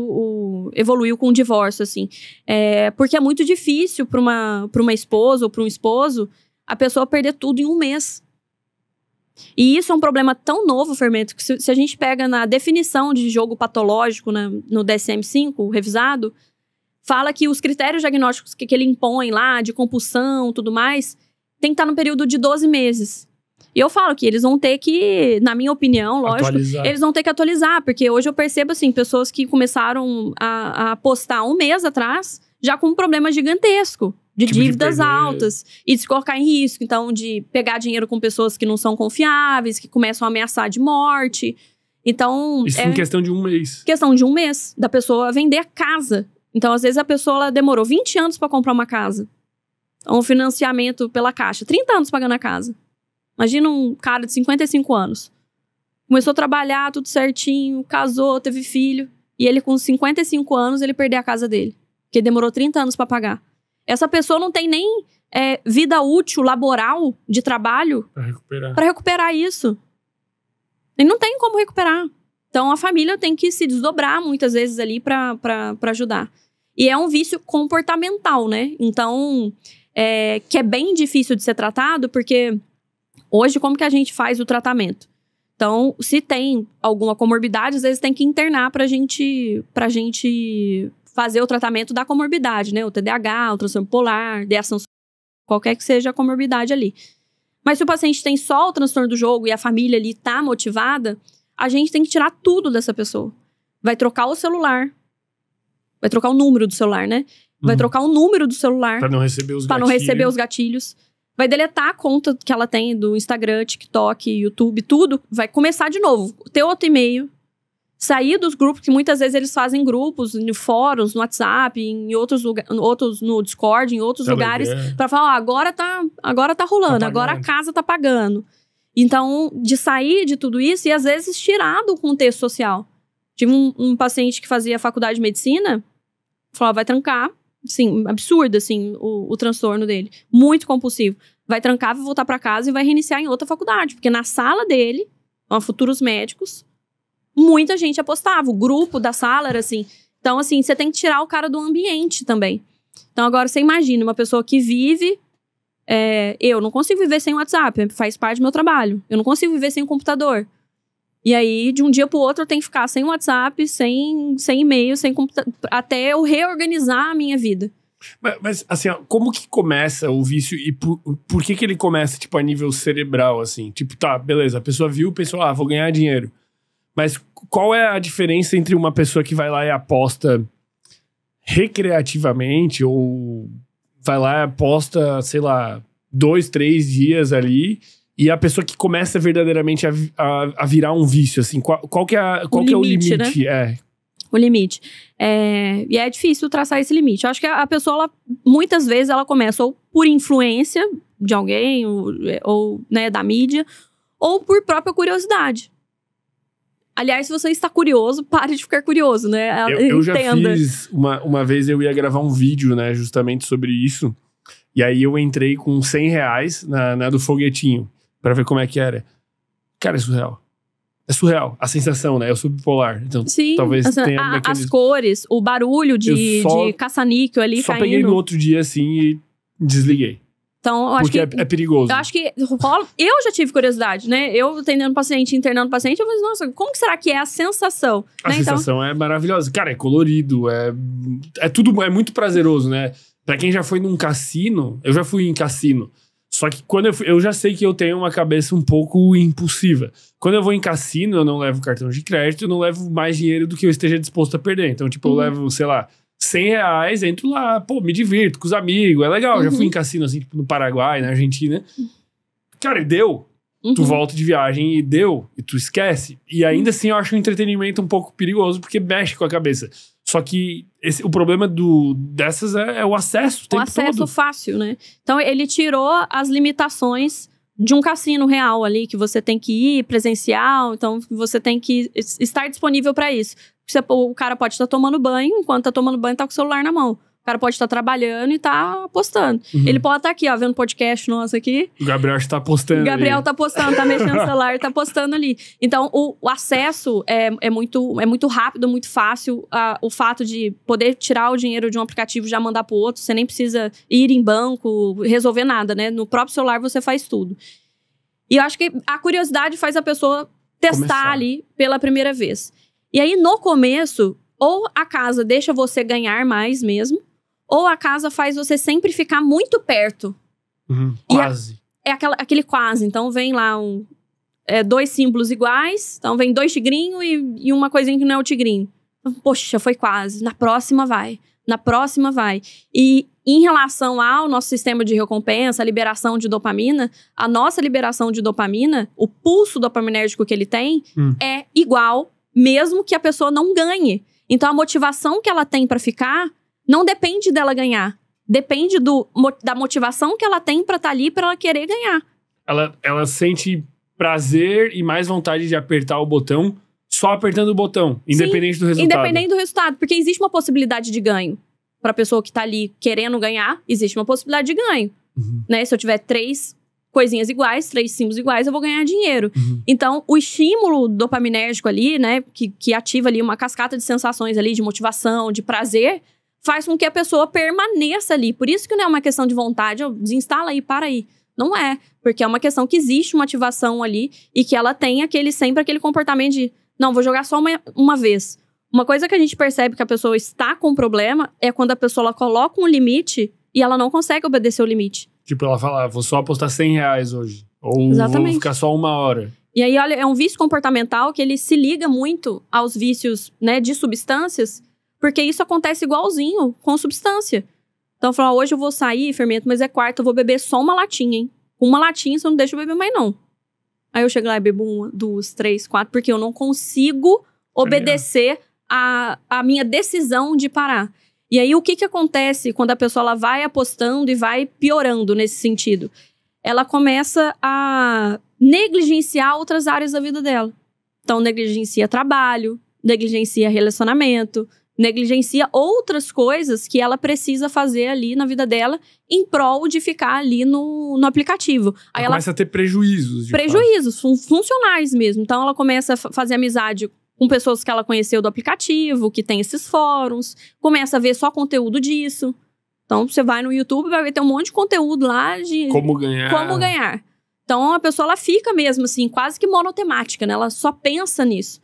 evoluiu com o divórcio, assim. Porque é muito difícil para uma esposa ou para um esposo a pessoa perder tudo em um mês. E isso é um problema tão novo, Fermento, que se a gente pega na definição de jogo patológico no DSM-5, revisado, fala que os critérios diagnósticos que ele impõe lá, de compulsão e tudo mais, tem que estar no período de 12 meses. E eu falo que eles vão ter que, na minha opinião, lógico, eles vão ter que atualizar, porque hoje eu percebo, assim, pessoas que começaram a postar um mês atrás, já com um problema gigantesco, de dívidas altas, e de se colocar em risco, então, de pegar dinheiro com pessoas que não são confiáveis, que começam a ameaçar de morte. Então, isso em questão de um mês. Questão de um mês, da pessoa vender a casa. Então, às vezes, a pessoa ela demorou 20 anos para comprar uma casa. Um financiamento pela Caixa, 30 anos pagando a casa. Imagina um cara de 55 anos. Começou a trabalhar, tudo certinho, casou, teve filho. E ele, com 55 anos, ele perdeu a casa dele. Porque demorou 30 anos para pagar. Essa pessoa não tem nem vida útil, laboral, de trabalho para recuperar isso. Ele não tem como recuperar. Então, a família tem que se desdobrar muitas vezes ali para ajudar. E é um vício comportamental, né? Então, que é bem difícil de ser tratado, porque hoje, como que a gente faz o tratamento? Então, se tem alguma comorbidade, às vezes tem que internar pra gente fazer o tratamento da comorbidade, né? O TDAH, o transtorno bipolar, ideação, qualquer que seja a comorbidade ali. Mas se o paciente tem só o transtorno do jogo e a família ali tá motivada, a gente tem que tirar tudo dessa pessoa. Vai trocar o celular. Vai trocar o número do celular, né? Vai trocar o número do celular. Pra não receber os gatilhos. Pra não receber os gatilhos. Vai deletar a conta que ela tem do Instagram, TikTok, YouTube, tudo. Vai começar de novo. Ter outro e-mail. Sair dos grupos, que muitas vezes eles fazem grupos, em fóruns, no WhatsApp, em outros no Discord, em outros lugares. Pra falar, agora tá rolando, agora a casa tá pagando. Então, de sair de tudo isso e às vezes tirar do contexto social. Tive um paciente que fazia faculdade de medicina, falou, vai trancar. Assim, absurdo, assim, o transtorno dele. Muito compulsivo. Vai trancar, vai voltar pra casa e vai reiniciar em outra faculdade. Porque na sala dele, futuros médicos, muita gente apostava. O grupo da sala era assim. Então, assim, você tem que tirar o cara do ambiente também. Então, agora, você imagina uma pessoa que vive... eu não consigo viver sem o WhatsApp. Faz parte do meu trabalho. Eu não consigo viver sem o computador. E aí, de um dia pro outro, eu tenho que ficar sem WhatsApp, sem e-mail, sem computador, até eu reorganizar a minha vida. Mas assim, ó, como que começa o vício e por que ele começa, tipo, a nível cerebral, assim? Tipo, tá, beleza, a pessoa viu, pensou, vou ganhar dinheiro. Mas qual é a diferença entre uma pessoa que vai lá e aposta recreativamente ou vai lá e aposta, sei lá, 2, 3 dias ali... E a pessoa que começa verdadeiramente a virar um vício, assim, qual que é o limite? Né? O limite. E é difícil traçar esse limite. Eu acho que a pessoa, muitas vezes, ela começa ou por influência de alguém, ou né, da mídia, ou por própria curiosidade. Aliás, se você está curioso, pare de ficar curioso, né? Eu já fiz, uma vez eu ia gravar um vídeo, né, justamente sobre isso. E aí eu entrei com R$100 na do foguetinho. Pra ver como é que era. Cara, é surreal. É surreal. A sensação, né? Eu sou bipolar. Então, sim, talvez tenha as cores, o barulho de caça-níquel ali só caindo. Só peguei no outro dia, assim, e desliguei. Então, eu acho porque é perigoso. Eu acho que rola... Eu já tive curiosidade, né? Eu atendendo paciente, internando paciente, eu falei, nossa, como que será que é a sensação? A sensação é maravilhosa. Cara, é colorido, é tudo, é muito prazeroso, né? Pra quem já foi num cassino, eu já fui em cassino. Só que quando eu já sei que eu tenho uma cabeça um pouco impulsiva. Quando eu vou em cassino, eu não levo cartão de crédito, eu não levo mais dinheiro do que eu esteja disposto a perder. Então, tipo, eu levo, sei lá, R$100, entro lá, pô, me divirto com os amigos, é legal. Já fui em cassino, assim, tipo, no Paraguai, na Argentina. Cara, e deu. Tu volta de viagem e deu, e tu esquece. E ainda assim eu acho um entretenimento um pouco perigoso, porque mexe com a cabeça. Só que o problema dessas é o acesso o tempo todo. O acesso fácil, né? Então, ele tirou as limitações de um cassino real ali, que você tem que ir presencial, então você tem que estar disponível para isso. O cara pode estar tomando banho, enquanto tá tomando banho, tá com o celular na mão. O cara pode estar trabalhando e tá apostando. Ele pode estar aqui, ó, vendo podcast nosso aqui. O Gabriel está apostando. O Gabriel ali. tá postando, tá mexendo no celular, tá postando ali. Então, o acesso é muito rápido, muito fácil. O fato de poder tirar o dinheiro de um aplicativo e já mandar pro outro, você nem precisa ir em banco, resolver nada, né? No próprio celular você faz tudo. E eu acho que a curiosidade faz a pessoa testar ali pela primeira vez. E aí, no começo, ou a casa deixa você ganhar mais mesmo, ou a casa faz você sempre ficar muito perto. Quase. É aquele quase. Então, vem lá dois símbolos iguais. Então, vem 2 tigrinhos e uma coisinha que não é o tigrinho. Poxa, foi quase. Na próxima vai. Na próxima vai. E em relação ao nosso sistema de recompensa, a liberação de dopamina, a nossa liberação de dopamina, o pulso dopaminérgico que ele tem, é igual, mesmo que a pessoa não ganhe. Então, a motivação que ela tem pra ficar não depende dela ganhar. Depende da motivação que ela tem pra estar ali, pra ela querer ganhar. Ela sente prazer e mais vontade de apertar o botão só apertando o botão, independente do resultado. Independente do resultado, porque existe uma possibilidade de ganho. Pra pessoa que tá ali querendo ganhar, existe uma possibilidade de ganho. Né? Se eu tiver 3 coisinhas iguais, 3 símbolos iguais, eu vou ganhar dinheiro. Então, o estímulo dopaminérgico ali, né, que ativa ali uma cascata de sensações ali, de motivação, de prazer, faz com que a pessoa permaneça ali. Por isso que não é uma questão de vontade, desinstala aí, para aí. Não é, porque é uma questão que existe uma ativação ali e que ela tem sempre aquele comportamento de, não, vou jogar só uma vez. Uma coisa que a gente percebe que a pessoa está com problema é quando a pessoa ela coloca um limite e ela não consegue obedecer o limite. Tipo, ela fala, vou só apostar R$100 hoje. Ou vou ficar só 1 hora. E aí, olha, é um vício comportamental que ele se liga muito aos vícios, né, de substâncias, porque isso acontece igualzinho com substância. Então, fala, hoje eu vou sair, fermento, mas é quarta, eu vou beber só uma latinha, hein? Uma latinha você não deixa eu beber mais, não. Aí eu chego lá e bebo 1, 2, 3, 4, porque eu não consigo obedecer a minha decisão de parar. E aí, o que acontece quando a pessoa ela vai apostando e vai piorando nesse sentido? Ela começa a negligenciar outras áreas da vida dela. Então, negligencia trabalho, negligencia relacionamento, negligencia outras coisas que ela precisa fazer ali na vida dela em prol de ficar ali no aplicativo. Aí ela começa a ter prejuízos. Prejuízos funcionais mesmo. Então, ela começa a fazer amizade com pessoas que ela conheceu do aplicativo, que tem esses fóruns, começa a ver só conteúdo disso. Então, você vai no YouTube e vai ver, tem um monte de conteúdo lá de como ganhar. Então, a pessoa, ela fica mesmo assim, quase que monotemática, né? Ela só pensa nisso.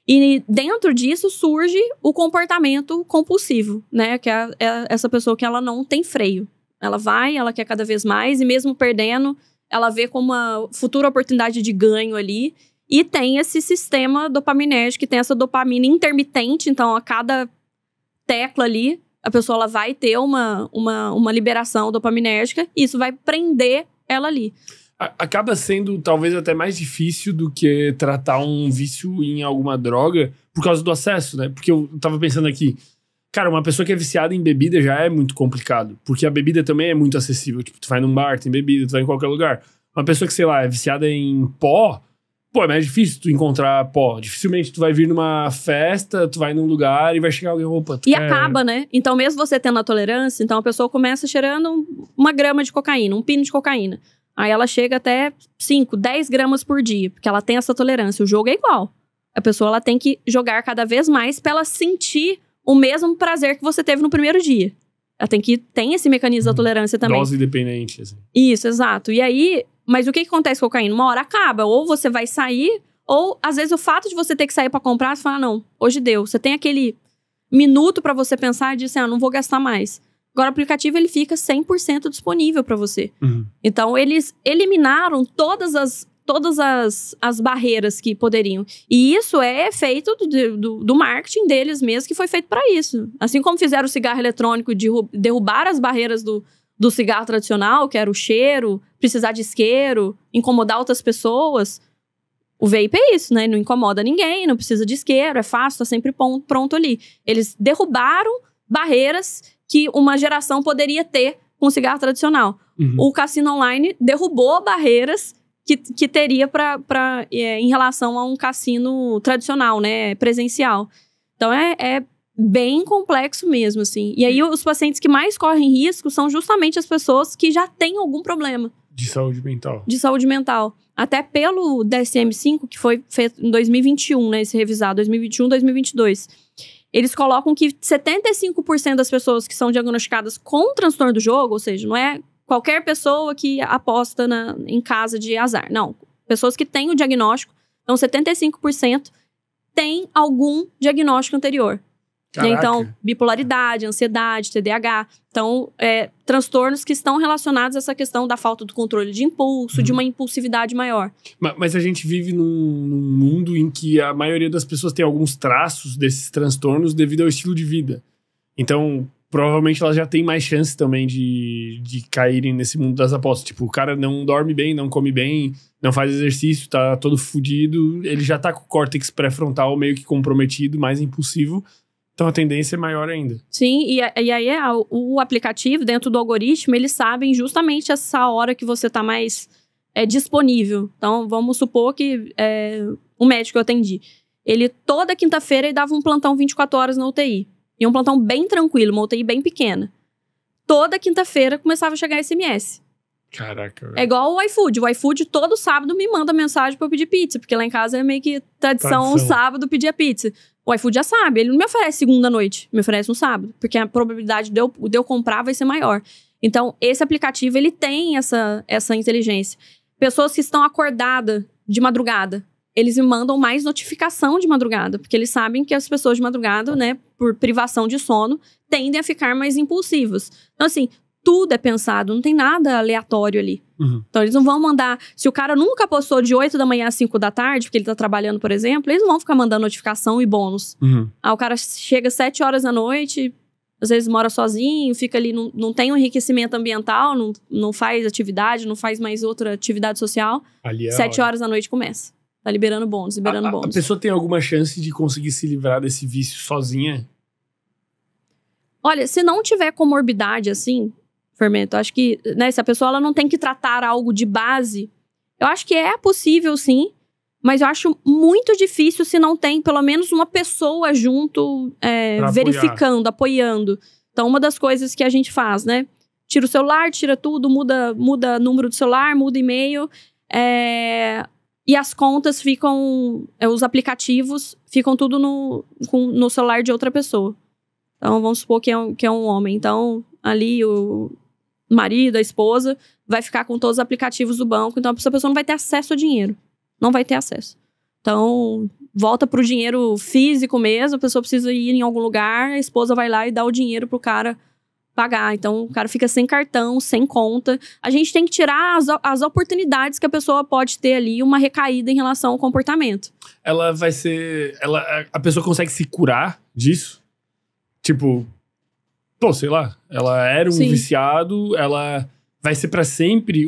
E dentro disso surge o comportamento compulsivo, né? Que é essa pessoa que ela não tem freio. Ela vai, ela quer cada vez mais, e mesmo perdendo, ela vê como uma futura oportunidade de ganho ali. E tem esse sistema dopaminérgico, que tem essa dopamina intermitente. Então, a cada tecla ali, a pessoa ela vai ter uma liberação dopaminérgica. E isso vai prender ela ali. Acaba sendo talvez até mais difícil do que tratar um vício em alguma droga por causa do acesso, né? Porque eu tava pensando aqui, cara, uma pessoa que é viciada em bebida já é muito complicado. Porque a bebida também é muito acessível. Tipo, tu vai num bar, tem bebida, tu vai em qualquer lugar. Uma pessoa que, sei lá, é viciada em pó, pô, é mais difícil tu encontrar pó. Dificilmente tu vai vir numa festa, tu vai num lugar e vai chegar alguém, opa, tu quer... acaba, né? Então, mesmo você tendo a tolerância, então a pessoa começa cheirando 1 grama de cocaína, 1 pino de cocaína. Aí ela chega até 5, 10 gramas por dia, porque ela tem essa tolerância. O jogo é igual. A pessoa ela tem que jogar cada vez mais pra ela sentir o mesmo prazer que você teve no primeiro dia. Ela tem esse mecanismo da tolerância também. Dose dependente, assim. Isso, exato. E aí, mas o que acontece com a cocaína? Uma hora acaba, ou você vai sair, ou às vezes o fato de você ter que sair pra comprar, você fala, não, hoje deu. Você tem aquele minuto pra você pensar e dizer, não vou gastar mais. Agora, o aplicativo, ele fica 100% disponível para você. Então, eles eliminaram todas as barreiras que poderiam. E isso é efeito do marketing deles mesmo, que foi feito para isso. Assim como fizeram o cigarro eletrônico de derrubar as barreiras do cigarro tradicional, que era o cheiro, precisar de isqueiro, incomodar outras pessoas. O vape é isso, né? Não incomoda ninguém, não precisa de isqueiro, é fácil, tá sempre pronto ali. Eles derrubaram barreiras que uma geração poderia ter com o cigarro tradicional. O cassino online derrubou barreiras que teria em relação a um cassino tradicional, né, presencial. Então, é bem complexo mesmo, assim. E aí, os pacientes que mais correm risco são justamente as pessoas que já têm algum problema. De saúde mental. De saúde mental. Até pelo DSM-5, que foi feito em 2021, né? Esse revisado, 2021, 2022. Eles colocam que 75% das pessoas que são diagnosticadas com transtorno do jogo, ou seja, não é qualquer pessoa que aposta em casa de azar. Não. Pessoas que têm o diagnóstico, então 75% têm algum diagnóstico anterior. Caraca. Então, bipolaridade, ansiedade, TDAH. Então, transtornos que estão relacionados a essa questão da falta do controle de impulso, de uma impulsividade maior. Mas a gente vive num mundo em que a maioria das pessoas tem alguns traços desses transtornos devido ao estilo de vida. Então, provavelmente elas já têm mais chance também de caírem nesse mundo das apostas. Tipo, o cara não dorme bem, não come bem, não faz exercício, tá todo fudido. Ele já tá com o córtex pré-frontal meio que comprometido, mais impulsivo. Então a tendência é maior ainda. Sim, e aí o aplicativo, dentro do algoritmo, eles sabem justamente essa hora que você tá mais disponível. Então, vamos supor que o médico que eu atendi, ele toda quinta-feira ele dava um plantão 24 horas na UTI. E um plantão bem tranquilo, uma UTI bem pequena. Toda quinta-feira começava a chegar SMS. Caraca, velho. É igual o iFood. O iFood todo sábado me manda mensagem pra eu pedir pizza, porque lá em casa é meio que tradição. Sábado pedir a pizza. O iFood já sabe, ele não me oferece segunda noite, me oferece no sábado, porque a probabilidade de eu comprar vai ser maior. Então, esse aplicativo, ele tem essa inteligência. Pessoas que estão acordadas de madrugada, eles me mandam mais notificação de madrugada, porque eles sabem que as pessoas de madrugada, né, por privação de sono, tendem a ficar mais impulsivas. Então, assim, tudo é pensado, não tem nada aleatório ali. Uhum. Então, eles não vão mandar... Se o cara nunca postou de 8 da manhã às 5 da tarde, porque ele tá trabalhando, por exemplo, eles não vão ficar mandando notificação e bônus. Uhum. O cara chega às 7 horas da noite, às vezes mora sozinho, fica ali, não tem um enriquecimento ambiental, não faz atividade, não faz mais outra atividade social. 7 horas da noite começa. Tá liberando bônus, bônus. A pessoa tem alguma chance de conseguir se livrar desse vício sozinha? Olha, se não tiver comorbidade, assim... Fermento, acho que, né, se a pessoa ela não tem que tratar algo de base, eu acho que é possível sim, mas eu acho muito difícil se não tem pelo menos uma pessoa junto verificando, apoiando. Então, uma das coisas que a gente faz, né, tira o celular, tira tudo, muda número do celular, muda e-mail, e as contas ficam, os aplicativos ficam tudo no celular de outra pessoa. Então, vamos supor que é um homem, então ali o marido, a esposa, vai ficar com todos os aplicativos do banco. Então, essa pessoa não vai ter acesso ao dinheiro. Não vai ter acesso. Então, volta pro dinheiro físico mesmo. A pessoa precisa ir em algum lugar, a esposa vai lá e dá o dinheiro pro cara pagar. Então, o cara fica sem cartão, sem conta. A gente tem que tirar as oportunidades que a pessoa pode ter ali, uma recaída em relação ao comportamento. Ela vai ser... a pessoa consegue se curar disso? Tipo... Pô, sei lá, ela era um viciado, ela vai ser pra sempre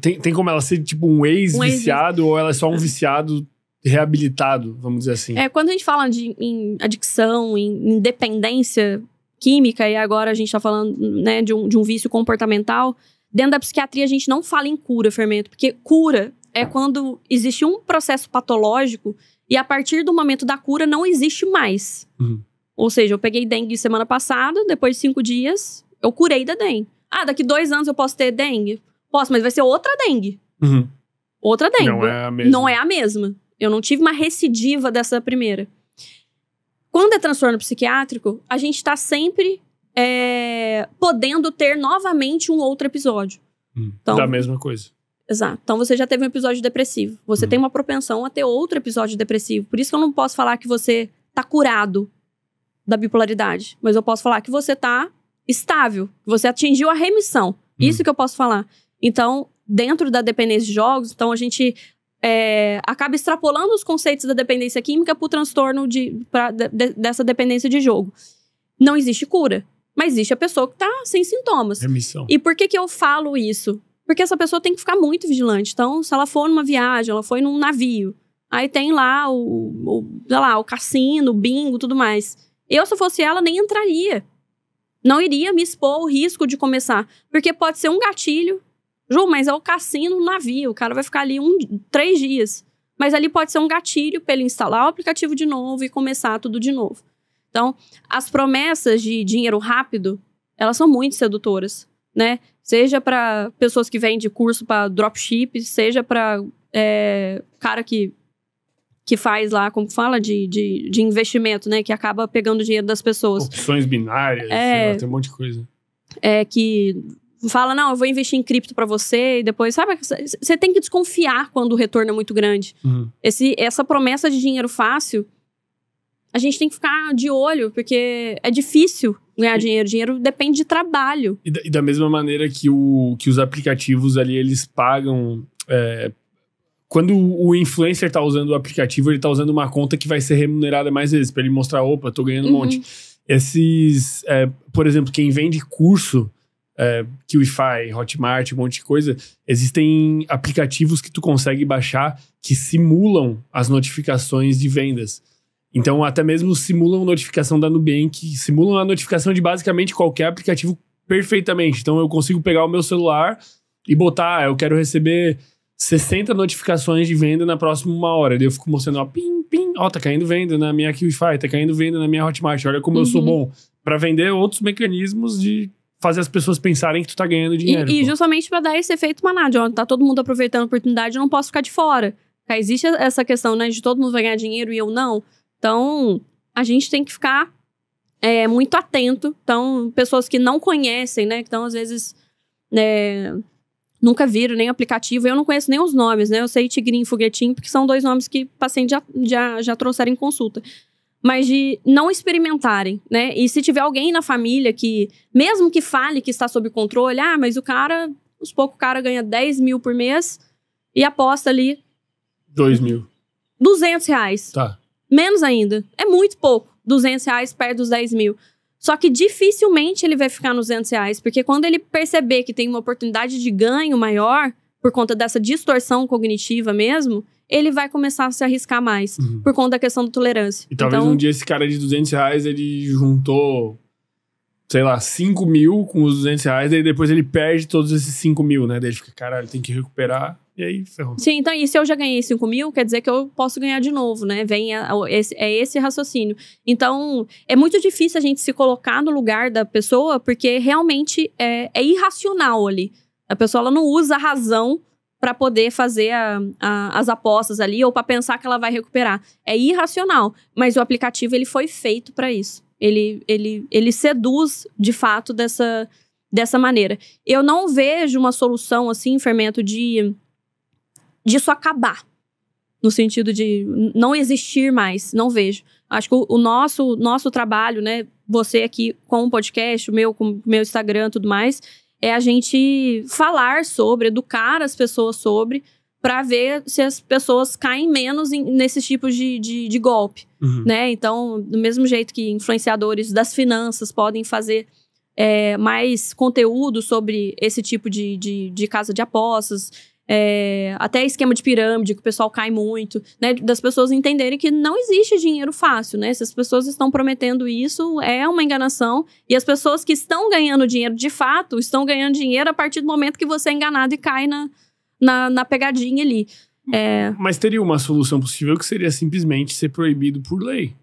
tem como ela ser tipo um ex-viciado ou ela é só um viciado reabilitado, vamos dizer assim? Quando a gente fala em adicção, em dependência química, e agora a gente tá falando, né, de um vício comportamental, dentro da psiquiatria a gente não fala em cura, Fermento, porque cura é quando existe um processo patológico e a partir do momento da cura não existe mais. Uhum. Ou seja, eu peguei dengue semana passada, depois de 5 dias, eu curei da dengue. Daqui 2 anos eu posso ter dengue? Posso, mas vai ser outra dengue. Uhum. Outra dengue. Não é a mesma. Não é a mesma. Eu não tive uma recidiva dessa primeira. Quando é transtorno psiquiátrico, a gente tá sempre podendo ter novamente um outro episódio. Então, da mesma coisa. Exato. Então, você já teve um episódio depressivo. Você tem uma propensão a ter outro episódio depressivo. Por isso que eu não posso falar que você tá curado da bipolaridade. Mas eu posso falar que você tá estável. Que você atingiu a remissão. Isso que eu posso falar. Então, dentro da dependência de jogos, então a gente acaba extrapolando os conceitos da dependência química pro transtorno dessa dependência de jogo. Não existe cura. Mas existe a pessoa que tá sem sintomas. Remissão. E por que eu falo isso? Porque essa pessoa tem que ficar muito vigilante. Então, se ela for numa viagem, ela foi num navio, aí tem lá o cassino, o bingo, tudo mais. Eu, se fosse ela, nem entraria. Não iria me expor ao risco de começar. Porque pode ser um gatilho. Ju, mas é o cassino no navio. O cara vai ficar ali 3 dias. Mas ali pode ser um gatilho para ele instalar o aplicativo de novo e começar tudo de novo. Então, as promessas de dinheiro rápido, elas são muito sedutoras, né? Seja para pessoas que vendem curso para dropship, seja para cara que faz lá, como fala, de investimento, né? Que acaba pegando o dinheiro das pessoas. Opções binárias, sei lá, tem um monte de coisa. Que fala, não, eu vou investir em cripto pra você, e depois, sabe? Você tem que desconfiar quando o retorno é muito grande. Essa promessa de dinheiro fácil, a gente tem que ficar de olho, porque é difícil ganhar dinheiro. Dinheiro depende de trabalho. E da mesma maneira que os aplicativos ali, eles pagam... Quando o influencer tá usando o aplicativo, ele tá usando uma conta que vai ser remunerada mais vezes, pra ele mostrar, opa, tô ganhando um monte. Esses, por exemplo, quem vende curso, QIFI, Hotmart, um monte de coisa, existem aplicativos que tu consegue baixar que simulam as notificações de vendas. Então, até mesmo simulam notificação da Nubank, simulam a notificação de basicamente qualquer aplicativo perfeitamente. Então, eu consigo pegar o meu celular e botar, eu quero receber 60 notificações de venda na próxima 1 hora. Daí eu fico mostrando, ó, pim, pim, ó, tá caindo venda na minha QIFI, tá caindo venda na minha Hotmart, olha como eu sou bom. Pra vender outros mecanismos de fazer as pessoas pensarem que tu tá ganhando dinheiro. E justamente pra dar esse efeito manado, ó, tá todo mundo aproveitando a oportunidade, eu não posso ficar de fora. Existe essa questão, né, de todo mundo vai ganhar dinheiro e eu não. Então, a gente tem que ficar muito atento. Então, pessoas que não conhecem, né, que estão às vezes... nunca viram nem o aplicativo, eu não conheço nem os nomes, né? Eu sei Tigrinho e Foguetinho, porque são 2 nomes que pacientes já trouxeram em consulta. Mas de não experimentarem, né? E se tiver alguém na família que, mesmo que fale que está sob controle, mas o cara, uns poucos o cara ganha 10 mil por mês e aposta ali... 2 mil. R$200. Tá. Menos ainda. É muito pouco. R$200 perto dos 10 mil. Só que dificilmente ele vai ficar nos R$200, porque quando ele perceber que tem uma oportunidade de ganho maior, por conta dessa distorção cognitiva mesmo, ele vai começar a se arriscar mais, por conta da questão da tolerância. E talvez um dia esse cara de R$200, ele juntou, sei lá, 5 mil com os R$200, e depois ele perde todos esses 5 mil, né? Daí ele fica, caralho, tem que recuperar, e aí ferrou. Sim, então, e se eu já ganhei 5 mil, quer dizer que eu posso ganhar de novo, né? Esse raciocínio. Então, é muito difícil a gente se colocar no lugar da pessoa, porque realmente é irracional ali. A pessoa, ela não usa a razão para poder fazer as apostas ali, ou para pensar que ela vai recuperar. É irracional, mas o aplicativo, ele foi feito para isso. Ele seduz, de fato, dessa maneira. Eu não vejo uma solução, assim, Fermento, disso acabar. No sentido de não existir mais. Não vejo. Acho que o nosso trabalho, né? Você aqui com o podcast, com o meu Instagram e tudo mais, é a gente falar sobre, educar as pessoas sobre, para ver se as pessoas caem menos nesses tipos de golpe. Né? Então, do mesmo jeito que influenciadores das finanças podem fazer mais conteúdo sobre esse tipo de casa de apostas, até esquema de pirâmide, que o pessoal cai muito, né? Das pessoas entenderem que não existe dinheiro fácil, né? Se as pessoas estão prometendo isso, é uma enganação. E as pessoas que estão ganhando dinheiro, de fato, estão ganhando dinheiro a partir do momento que você é enganado e cai na pegadinha ali. Mas teria uma solução possível que seria simplesmente ser proibido por lei.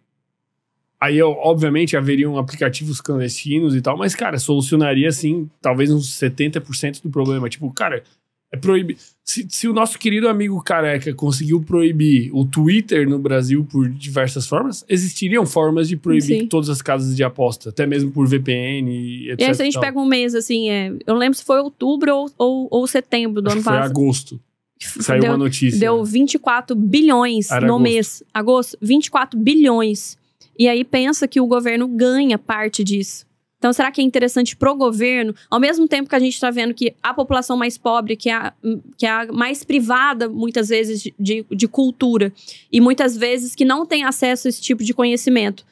Aí, obviamente, haveriam aplicativos clandestinos e tal, mas, cara, solucionaria, assim, talvez uns 70% do problema. Tipo, cara, é proibir. Se o nosso querido amigo careca conseguiu proibir o Twitter no Brasil por diversas formas, existiriam formas de proibir todas as casas de aposta, até mesmo por VPN e etc. E aí, se a gente pega um mês, assim, eu não lembro se foi outubro ou setembro do ano passado. Foi agosto. Saiu uma notícia. Deu 24 bilhões no mês. Agosto, 24 bilhões. E aí pensa que o governo ganha parte disso. Então, será que é interessante pro governo, ao mesmo tempo que a gente está vendo que a população mais pobre, que é a mais privada, muitas vezes, de cultura, e muitas vezes que não tem acesso a esse tipo de conhecimento,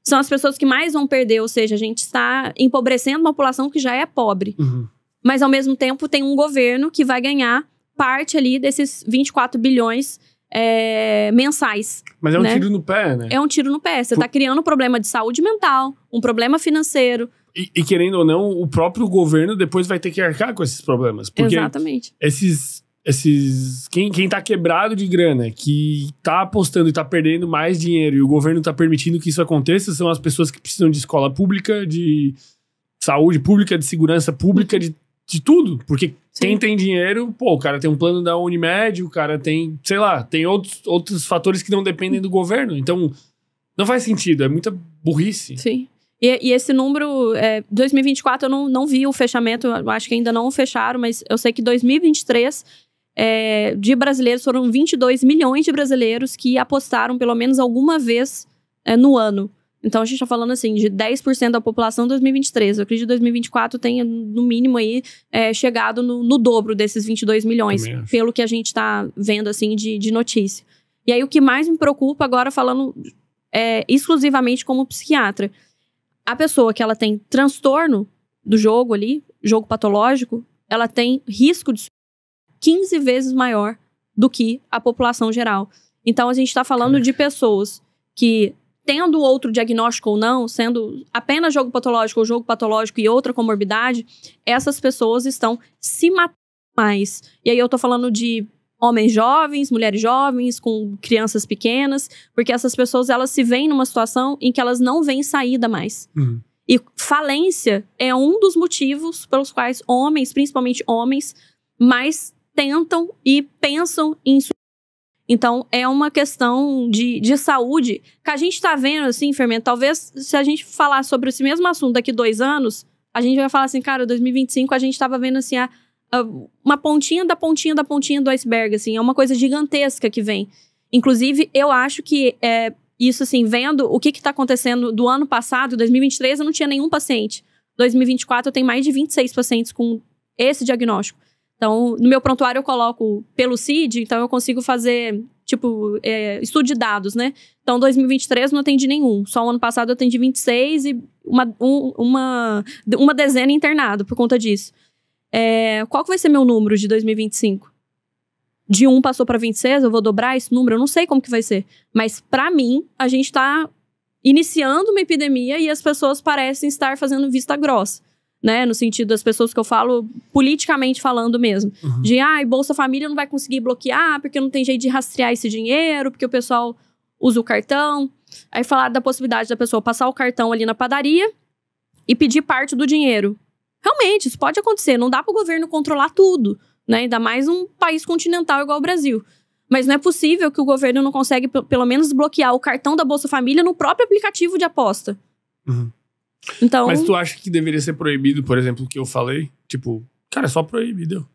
são as pessoas que mais vão perder, ou seja, a gente está empobrecendo uma população que já é pobre. Mas, ao mesmo tempo, tem um governo que vai ganhar parte ali desses 24 bilhões mensais. Mas é um tiro no pé, né? É um tiro no pé. Você tá criando um problema de saúde mental, um problema financeiro. E querendo ou não, o próprio governo depois vai ter que arcar com esses problemas. Porque exatamente. Quem tá quebrado de grana, que tá apostando e tá perdendo mais dinheiro e o governo tá permitindo que isso aconteça, são as pessoas que precisam de escola pública, de saúde pública, de segurança pública, de tudo. Porque quem tem dinheiro, pô, o cara tem um plano da Unimed, o cara tem, sei lá, tem outros fatores que não dependem do governo. Então, não faz sentido, é muita burrice. Sim. E esse número, 2024 eu não vi o fechamento, eu acho que ainda não fecharam, mas eu sei que 2023, de brasileiros, foram 22 milhões de brasileiros que apostaram pelo menos alguma vez no ano. Então a gente tá falando assim, de 10% da população em 2023. Eu acredito que 2024 tenha, no mínimo, aí, chegado no dobro desses 22 milhões, pelo que a gente tá vendo, assim, de notícia. E aí o que mais me preocupa agora, falando exclusivamente como psiquiatra, a pessoa que ela tem transtorno do jogo ali, jogo patológico, ela tem risco de 15 vezes maior do que a população geral. Então, a gente está falando de pessoas que, tendo outro diagnóstico ou não, sendo apenas jogo patológico ou jogo patológico e outra comorbidade, essas pessoas estão se matando mais. E aí eu tô falando de homens jovens, mulheres jovens, com crianças pequenas, porque essas pessoas, elas se veem numa situação em que elas não veem saída mais. Uhum. E falência é um dos motivos pelos quais homens, principalmente homens, mais tentam e pensam em suicídio. Então, é uma questão de saúde que a gente tá vendo, assim, Fermento, talvez se a gente falar sobre esse mesmo assunto daqui 2 anos, a gente vai falar assim, cara, 2025 a gente tava vendo, assim, uma pontinha da pontinha da pontinha do iceberg, assim, é uma coisa gigantesca que vem. Inclusive, eu acho que isso, assim, vendo o que tá acontecendo do ano passado, 2023, eu não tinha nenhum paciente. 2024, eu tenho mais de 26 pacientes com esse diagnóstico. Então, no meu prontuário eu coloco pelo CID, então eu consigo fazer, tipo, estudo de dados, né? Então, 2023 eu não atendi nenhum. Só o ano passado eu atendi 26 e uma dezena internado por conta disso. Qual que vai ser meu número de 2025? De 1 passou para 26, eu vou dobrar esse número? Eu não sei como que vai ser. Mas, para mim, a gente tá iniciando uma epidemia e as pessoas parecem estar fazendo vista grossa. Né, no sentido das pessoas que eu falo, politicamente falando mesmo. Uhum. De, Bolsa Família não vai conseguir bloquear, porque não tem jeito de rastrear esse dinheiro, porque o pessoal usa o cartão. Aí falaram da possibilidade da pessoa passar o cartão ali na padaria e pedir parte do dinheiro. Realmente, isso pode acontecer. Não dá para o governo controlar tudo, né? Ainda mais um país continental igual o Brasil. Mas não é possível que o governo não consegue, pelo menos, bloquear o cartão da Bolsa Família no próprio aplicativo de aposta. Uhum. Então, mas tu acha que deveria ser proibido, por exemplo, o que eu falei? Tipo, cara, é só proibido.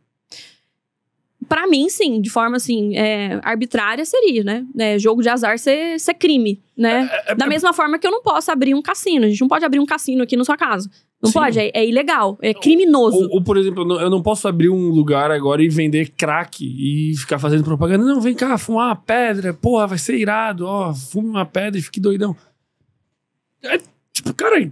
Pra mim, sim. De forma, assim, arbitrária seria, né? Jogo de azar ser crime, né? Da mesma forma que eu não posso abrir um cassino. A gente não pode abrir um cassino aqui na sua casa. Não pode, é ilegal, é criminoso. Ou, por exemplo, eu não posso abrir um lugar agora e vender crack e ficar fazendo propaganda. Não, vem cá, fumar uma pedra. Porra, vai ser irado. Ó, fume uma pedra e fique doidão. Tipo, cara...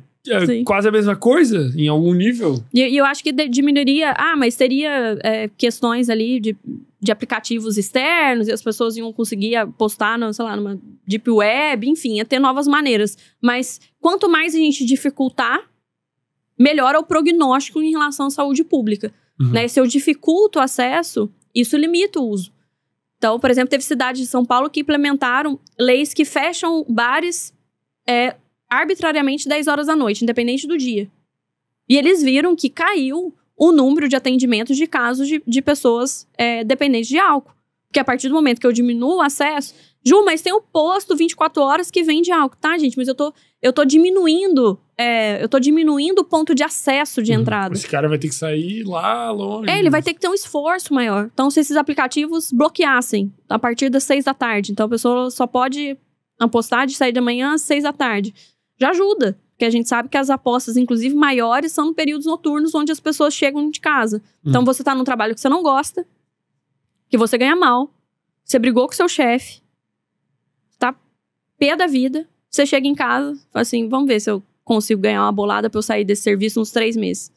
quase a mesma coisa, em algum nível. E eu acho que diminuiria... mas teria questões ali de aplicativos externos, e as pessoas iam conseguir postar, sei lá, numa deep web, enfim, ia ter novas maneiras. Mas quanto mais a gente dificultar, melhora o prognóstico em relação à saúde pública. Uhum. Né? Se eu dificulto o acesso, isso limita o uso. Então, por exemplo, teve cidades de São Paulo que implementaram leis que fecham bares... arbitrariamente 10 horas da noite, independente do dia. E eles viram que caiu o número de atendimentos de casos de pessoas dependentes de álcool. Porque a partir do momento que eu diminuo o acesso... Ju, mas tem o posto 24 horas que vende álcool. Tá, gente, mas eu tô diminuindo... eu tô diminuindo o ponto de acesso de entrada. Esse cara vai ter que sair lá longe. Ele vai ter que ter um esforço maior. Então, se esses aplicativos bloqueassem a partir das 6 da tarde, então a pessoa só pode apostar de sair da manhã às 6 da tarde. Já ajuda, porque a gente sabe que as apostas, inclusive maiores, são em períodos noturnos onde as pessoas chegam de casa. Então você tá num trabalho que você não gosta, que você ganha mal, você brigou com seu chefe, tá pé da vida, você chega em casa, fala assim, vamos ver se eu consigo ganhar uma bolada pra eu sair desse serviço uns 3 meses.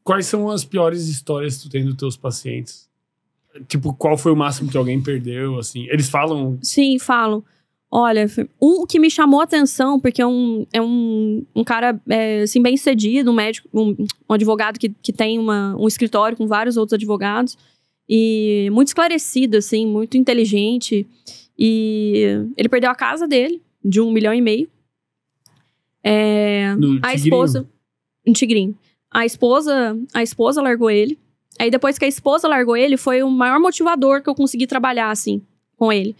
Quais são as piores histórias que tu tem dos teus pacientes? Tipo, qual foi o máximo que alguém perdeu, assim? Eles falam? Sim, falam. Olha, um que me chamou a atenção, porque é um cara, assim, bem sucedido, um médico, um advogado que tem um escritório com vários outros advogados, e muito esclarecido, assim, muito inteligente, e ele perdeu a casa dele, de 1,5 milhão. A esposa... Um tigrinho. A esposa largou ele. Aí depois que a esposa largou ele, foi o maior motivador que eu consegui trabalhar, assim, com ele.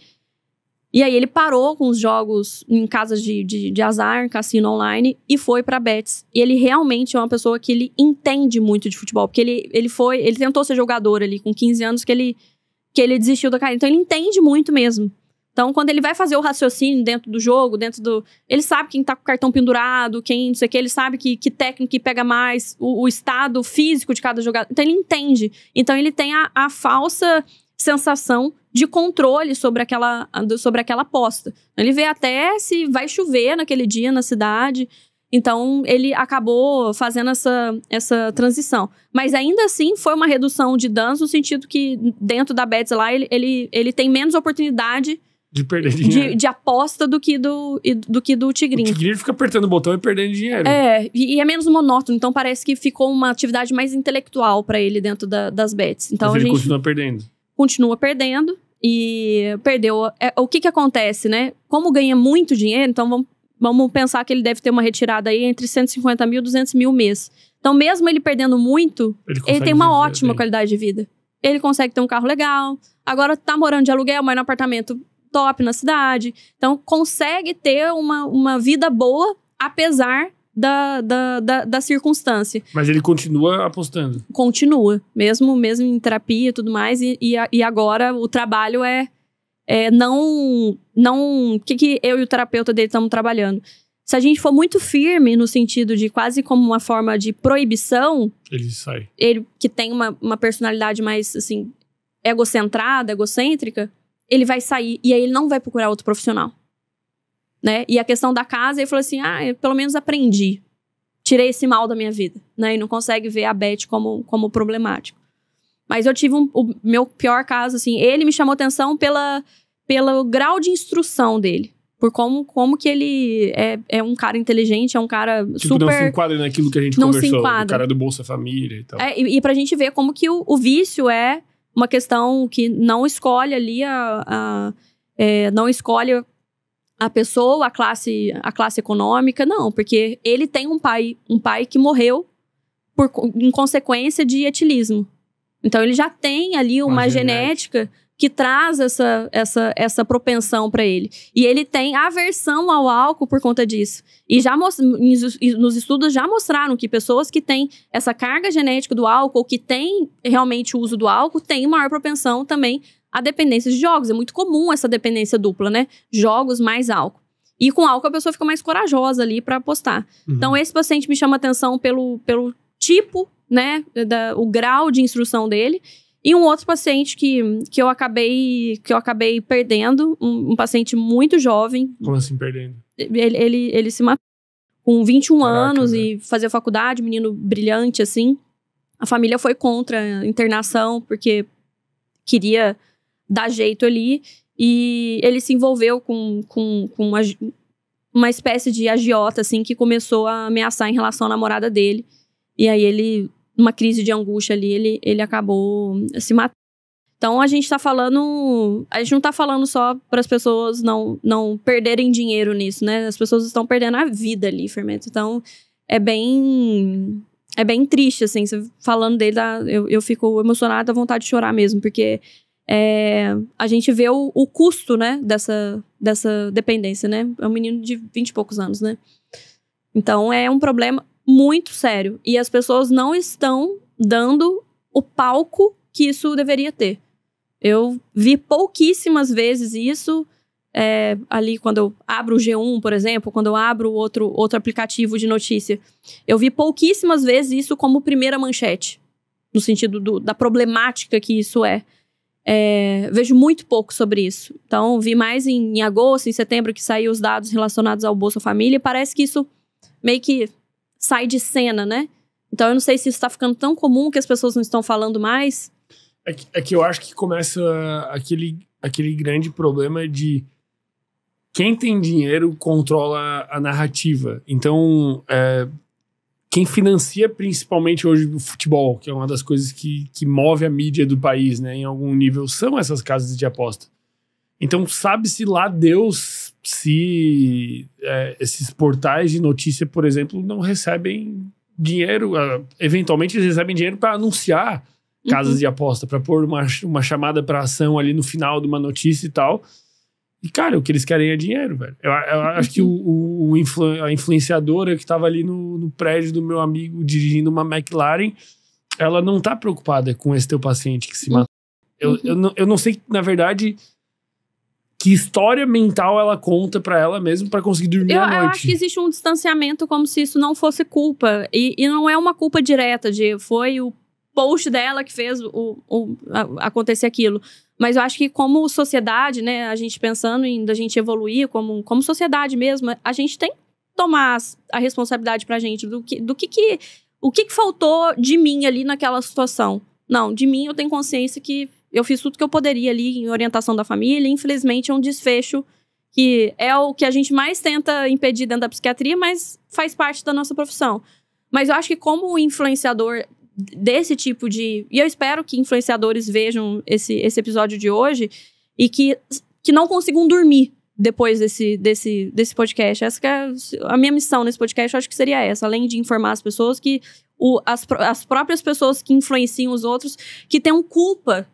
E aí ele parou com os jogos em casas de azar, cassino online, e foi pra bets. E ele realmente é uma pessoa que ele entende muito de futebol, porque ele tentou ser jogador ali com 15 anos que ele desistiu da carreira. Então ele entende muito mesmo. Então quando ele vai fazer o raciocínio dentro do jogo, ele sabe quem tá com o cartão pendurado, quem não sei o que, ele sabe que técnico que pega mais, o estado físico de cada jogador. Então ele entende. Então ele tem a falsa sensação de controle sobre aquela aposta. Ele vê até se vai chover naquele dia na cidade. Então, ele acabou fazendo essa transição. Mas ainda assim, foi uma redução de danos no sentido que dentro da Bets lá, ele tem menos oportunidade de perder dinheiro. De aposta do que do tigrinho. O tigrinho fica apertando o botão e perdendo dinheiro. E é menos monótono. Então, parece que ficou uma atividade mais intelectual pra ele dentro das Bets. Então, mas ele continua perdendo. Continua perdendo e perdeu. O que acontece, né? Como ganha muito dinheiro, então vamos pensar que ele deve ter uma retirada aí entre 150 mil e 200 mil mês. Então, mesmo ele perdendo muito, ele tem uma ótima qualidade de vida. Ele consegue ter um carro legal, agora tá morando de aluguel, mas no apartamento top na cidade. Então, consegue ter uma vida boa, apesar da circunstância. Mas ele continua apostando? Continua, mesmo em terapia e tudo mais, e agora o trabalho não o que eu e o terapeuta dele estamos trabalhando. Se a gente for muito firme no sentido de quase como uma forma de proibição, ele sai. Ele que tem uma personalidade mais assim egocentrada, egocêntrica, ele vai sair e aí ele não vai procurar outro profissional. Né? E a questão da casa, ele falou assim, eu pelo menos aprendi. Tirei esse mal da minha vida. Né? E não consegue ver a Beth como problemático. Mas eu tive o meu pior caso, assim, ele me chamou atenção pelo grau de instrução dele. Por como que ele é um cara inteligente, é um cara super... não se enquadra naquilo que a gente conversou. O cara do Bolsa Família e tal. E pra gente ver como que o vício é uma questão que não escolhe ali não escolhe a pessoa, a classe econômica, não. Porque ele tem um pai que morreu em consequência de etilismo. Então, ele já tem ali uma genética que traz essa propensão para ele. E ele tem aversão ao álcool por conta disso. E nos estudos já mostraram que pessoas que têm essa carga genética do álcool, que têm realmente o uso do álcool, têm maior propensão também a dependência de jogos. É muito comum essa dependência dupla, né? Jogos mais álcool. E com álcool a pessoa fica mais corajosa ali para apostar. Uhum. Então, esse paciente me chama atenção pelo tipo, né? O grau de instrução dele. E um outro paciente que eu acabei perdendo, um paciente muito jovem. Como assim perdendo? Ele se matou com 21 anos, né? E fazia faculdade, menino brilhante, assim. A família foi contra a internação, porque queria dar jeito ali. E ele se envolveu com uma espécie de agiota, assim, que começou a ameaçar em relação à namorada dele. E aí numa crise de angústia ali, ele acabou se matando. Então, a gente não tá falando só para as pessoas não perderem dinheiro nisso, né? As pessoas estão perdendo a vida ali, Fermento. Então, é bem triste, assim, falando dele, eu fico emocionada, dá vontade de chorar mesmo, porque a gente vê o custo, né, dessa dependência, né? É um menino de 20 e poucos anos, né? Então, é um problema muito sério. E as pessoas não estão dando o palco que isso deveria ter. Eu vi pouquíssimas vezes isso, ali quando eu abro o G1, por exemplo, quando eu abro outro aplicativo de notícia. Eu vi pouquíssimas vezes isso como primeira manchete, no sentido da problemática que isso é. Vejo muito pouco sobre isso. Então, vi mais em agosto, em setembro, que saiu os dados relacionados ao Bolsa Família, e parece que isso meio que sai de cena, né? Então, eu não sei se isso tá ficando tão comum que as pessoas não estão falando mais. É que eu acho que começa aquele grande problema de quem tem dinheiro controla a narrativa. Então, quem financia principalmente hoje o futebol, que é uma das coisas que move a mídia do país, né, em algum nível, são essas casas de aposta. Então, sabe-se lá Deus se esses portais de notícia, por exemplo, não recebem dinheiro. Eventualmente, eles recebem dinheiro para anunciar casas de aposta, para pôr uma chamada para ação ali no final de uma notícia e tal. E, cara, o que eles querem é dinheiro, velho. Eu acho que a influenciadora que tava ali no prédio do meu amigo dirigindo uma McLaren, ela não tá preocupada com esse teu paciente que se matou. Eu não sei, na verdade, que história mental ela conta pra ela mesma pra conseguir dormir à noite. Eu acho que existe um distanciamento como se isso não fosse culpa. E não é uma culpa direta foi o post dela que fez acontecer aquilo. Mas eu acho que como sociedade, né, a gente pensando em da gente evoluir como sociedade mesmo, a gente tem que tomar a responsabilidade pra gente o que faltou de mim ali naquela situação. Não, de mim eu tenho consciência que eu fiz tudo que eu poderia ali em orientação da família. Infelizmente é um desfecho que é o que a gente mais tenta impedir dentro da psiquiatria, mas faz parte da nossa profissão. Mas eu acho que como influenciador desse tipo de... E eu espero que influenciadores vejam esse episódio de hoje e que não consigam dormir depois desse podcast. Essa que é a minha missão nesse podcast, eu acho que seria essa. Além de informar as pessoas, que as próprias pessoas que influenciam os outros, que tenham culpa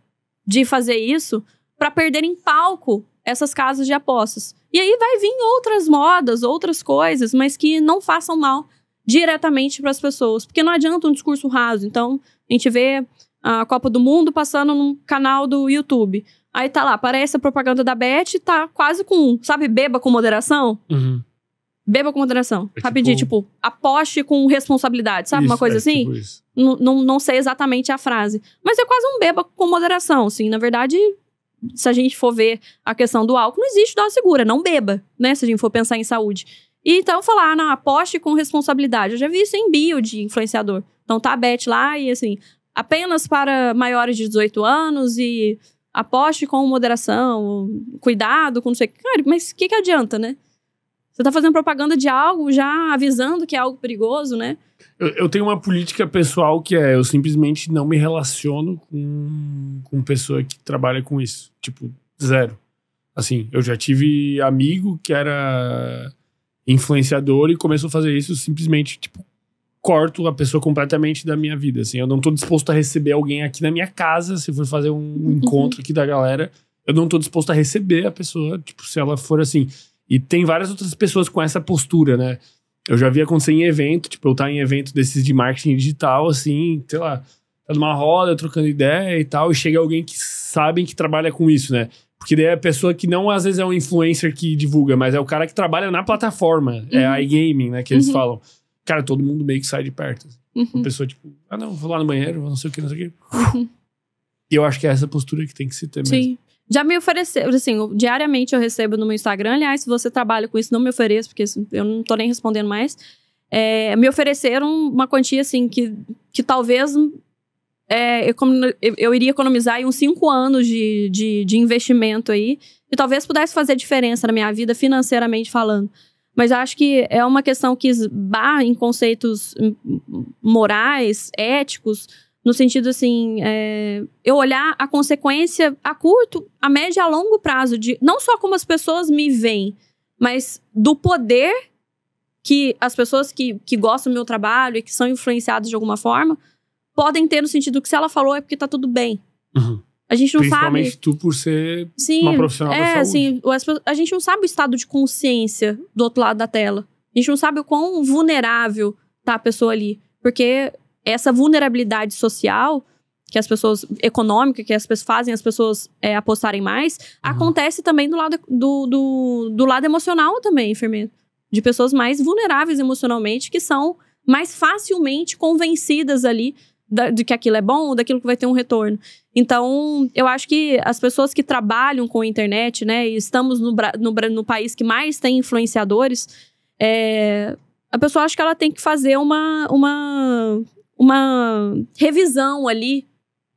de fazer isso para perderem palco essas casas de apostas. E aí vai vir outras modas, outras coisas, mas que não façam mal diretamente para as pessoas. Porque não adianta um discurso raso. Então, a gente vê a Copa do Mundo passando num canal do YouTube. Aí tá lá, aparece a propaganda da Bet, tá quase com, sabe, beba com moderação? Uhum. Beba com moderação. Rapidinho, tipo, aposte com responsabilidade, sabe? Isso, uma coisa assim? Tipo isso. Não sei exatamente a frase. Mas é quase um beba com moderação, assim. Na verdade, se a gente for ver a questão do álcool, não existe dose segura, não beba, né? Se a gente for pensar em saúde. E então falar, não, aposte com responsabilidade. Eu já vi isso em bio de influenciador. Então tá a Bet lá e assim, apenas para maiores de 18 anos e aposte com moderação, cuidado com não sei o que. Cara, mas o que adianta, né? Você tá fazendo propaganda de algo, já avisando que é algo perigoso, né? Eu tenho uma política pessoal que eu simplesmente não me relaciono com pessoa que trabalha com isso. Tipo, zero. Assim, eu já tive amigo que era influenciador e começou a fazer isso, simplesmente, tipo, corto a pessoa completamente da minha vida, assim. Eu não tô disposto a receber alguém aqui na minha casa, se for fazer um encontro aqui da galera, eu não tô disposto a receber a pessoa, tipo, se ela for assim. E tem várias outras pessoas com essa postura, né? Eu já vi acontecer em evento, tipo, eu estar em evento desses de marketing digital, assim, sei lá, tá numa roda, trocando ideia e tal, e chega alguém que sabem que trabalha com isso, né? Porque daí é a pessoa que não, às vezes, é um influencer que divulga, mas é o cara que trabalha na plataforma, é a iGaming, né, que eles falam. Cara, todo mundo meio que sai de perto. Uma pessoa, tipo, não, vou lá no banheiro, não sei o que, não sei o que. E eu acho que é essa postura que tem que se ter mesmo. Sim. Já me ofereceu, assim, diariamente eu recebo no meu Instagram, aliás, se você trabalha com isso, não me ofereça, porque eu não tô nem respondendo mais. Me ofereceram uma quantia, assim, que talvez eu iria economizar aí uns 5 anos de investimento aí, e talvez pudesse fazer diferença na minha vida, financeiramente falando. Mas eu acho que é uma questão que esbarra em conceitos morais, éticos, no sentido, assim, eu olhar a consequência a curto, a médio e a longo prazo, de não só como as pessoas me veem, mas do poder que as pessoas que gostam do meu trabalho e que são influenciadas de alguma forma, podem ter no sentido que se ela falou é porque tá tudo bem. Uhum. A gente não Principalmente sabe... tu por ser uma profissional da saúde. Assim, a gente não sabe o estado de consciência do outro lado da tela. A gente não sabe o quão vulnerável tá a pessoa ali. Porque essa vulnerabilidade social, que as pessoas, econômica, que as pessoas fazem as pessoas apostarem mais, acontece também do lado emocional também, enfermeiro. De pessoas mais vulneráveis emocionalmente, que são mais facilmente convencidas ali de que aquilo é bom ou daquilo que vai ter um retorno. Então, eu acho que as pessoas que trabalham com a internet, né, e estamos no país que mais tem influenciadores, a pessoa acha que ela tem que fazer uma revisão ali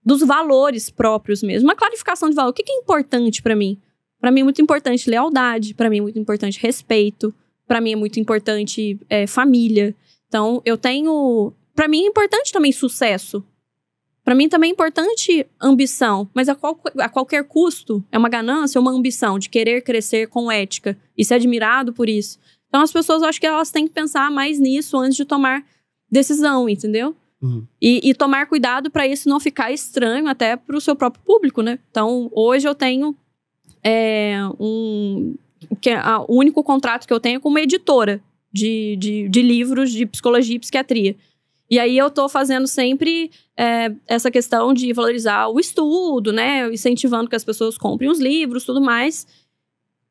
dos valores próprios mesmo. Uma clarificação de valor. O que é importante pra mim? Pra mim é muito importante lealdade, pra mim é muito importante respeito, pra mim é muito importante família. Então, eu tenho... Pra mim é importante também sucesso. Pra mim também é importante ambição, mas a qualquer custo, é uma ganância, uma ambição de querer crescer com ética e ser admirado por isso. Então, as pessoas, eu acho que elas têm que pensar mais nisso antes de tomar decisão, entendeu? E tomar cuidado pra isso não ficar estranho até pro seu próprio público, né? Então, hoje eu tenho o único contrato que eu tenho é com uma editora de livros de psicologia e psiquiatria. E aí eu tô fazendo sempre essa questão de valorizar o estudo, né? Incentivando que as pessoas comprem os livros, tudo mais.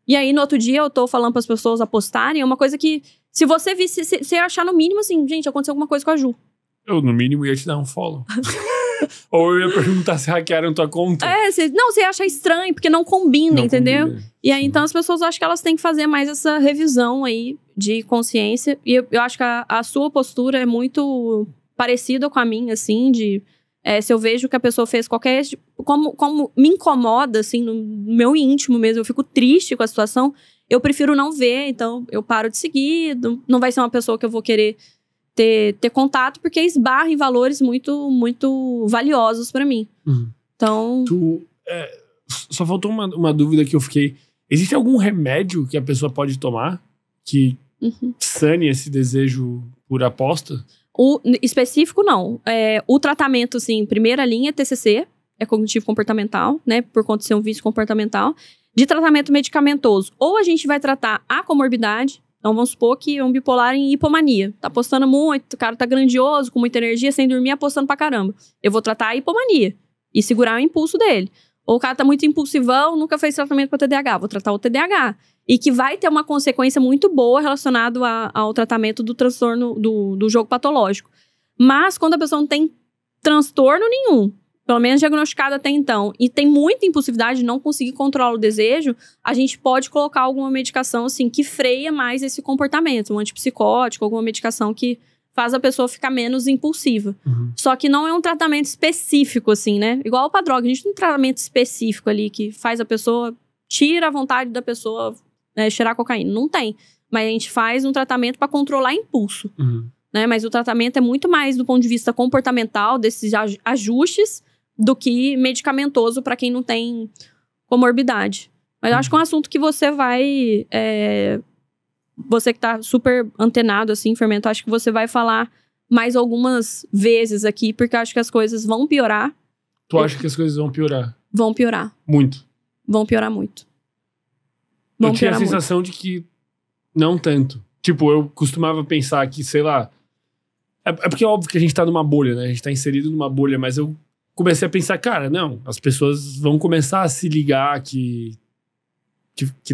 E aí no outro dia eu tô falando para as pessoas apostarem. É uma coisa que, se você visse, você ia achar no mínimo assim, gente, aconteceu alguma coisa com a Ju. Eu, no mínimo, ia te dar um follow. Ou eu ia perguntar se hackearam tua conta. Você ia achar estranho, porque não combina, entendeu? E aí, então, as pessoas, eu acho que elas têm que fazer mais essa revisão aí de consciência. E eu acho que a sua postura é muito parecida com a minha, assim, se eu vejo que a pessoa fez qualquer... Como me incomoda, assim, no meu íntimo mesmo, eu fico triste com a situação, eu prefiro não ver, então eu paro de seguir, não vai ser uma pessoa que eu vou querer ter contato, porque esbarra em valores muito, muito valiosos pra mim. Então... Só faltou uma dúvida que eu fiquei. Existe algum remédio que a pessoa pode tomar que sane esse desejo por aposta? O específico, não. O tratamento, assim, primeira linha é TCC, é cognitivo comportamental, né? Por conta de ser um vício comportamental. De tratamento medicamentoso, ou a gente vai tratar a comorbidade. Então, vamos supor que é um bipolar em hipomania. Tá apostando muito, o cara tá grandioso, com muita energia, sem dormir, apostando pra caramba. Eu vou tratar a hipomania e segurar o impulso dele. Ou o cara tá muito impulsivão, nunca fez tratamento pra TDAH. Vou tratar o TDAH. E que vai ter uma consequência muito boa relacionada ao tratamento do transtorno, do jogo patológico. Mas, quando a pessoa não tem transtorno nenhum, pelo menos diagnosticado até então, e tem muita impulsividade, não conseguir controlar o desejo, a gente pode colocar alguma medicação, assim, que freia mais esse comportamento. Um antipsicótico, alguma medicação que faz a pessoa ficar menos impulsiva. Só que não é um tratamento específico, assim, né? Igual pra droga, a gente tem um tratamento específico ali que faz a pessoa, tira a vontade da pessoa cheirar cocaína. Não tem. Mas a gente faz um tratamento pra controlar impulso. Né? Mas o tratamento é muito mais do ponto de vista comportamental, desses ajustes, do que medicamentoso para quem não tem comorbidade. Mas eu acho que é um assunto que você vai... você que tá super antenado, assim, Fermento, acho que você vai falar mais algumas vezes aqui, porque eu acho que as coisas vão piorar. Tu acha que as coisas vão piorar? Vão piorar. Muito? Vão piorar muito. Eu tinha a sensação de que não tanto. Tipo, eu costumava pensar que, sei lá... É porque é óbvio que a gente tá numa bolha, né? A gente tá inserido numa bolha, mas eu comecei a pensar, cara, não, as pessoas vão começar a se ligar que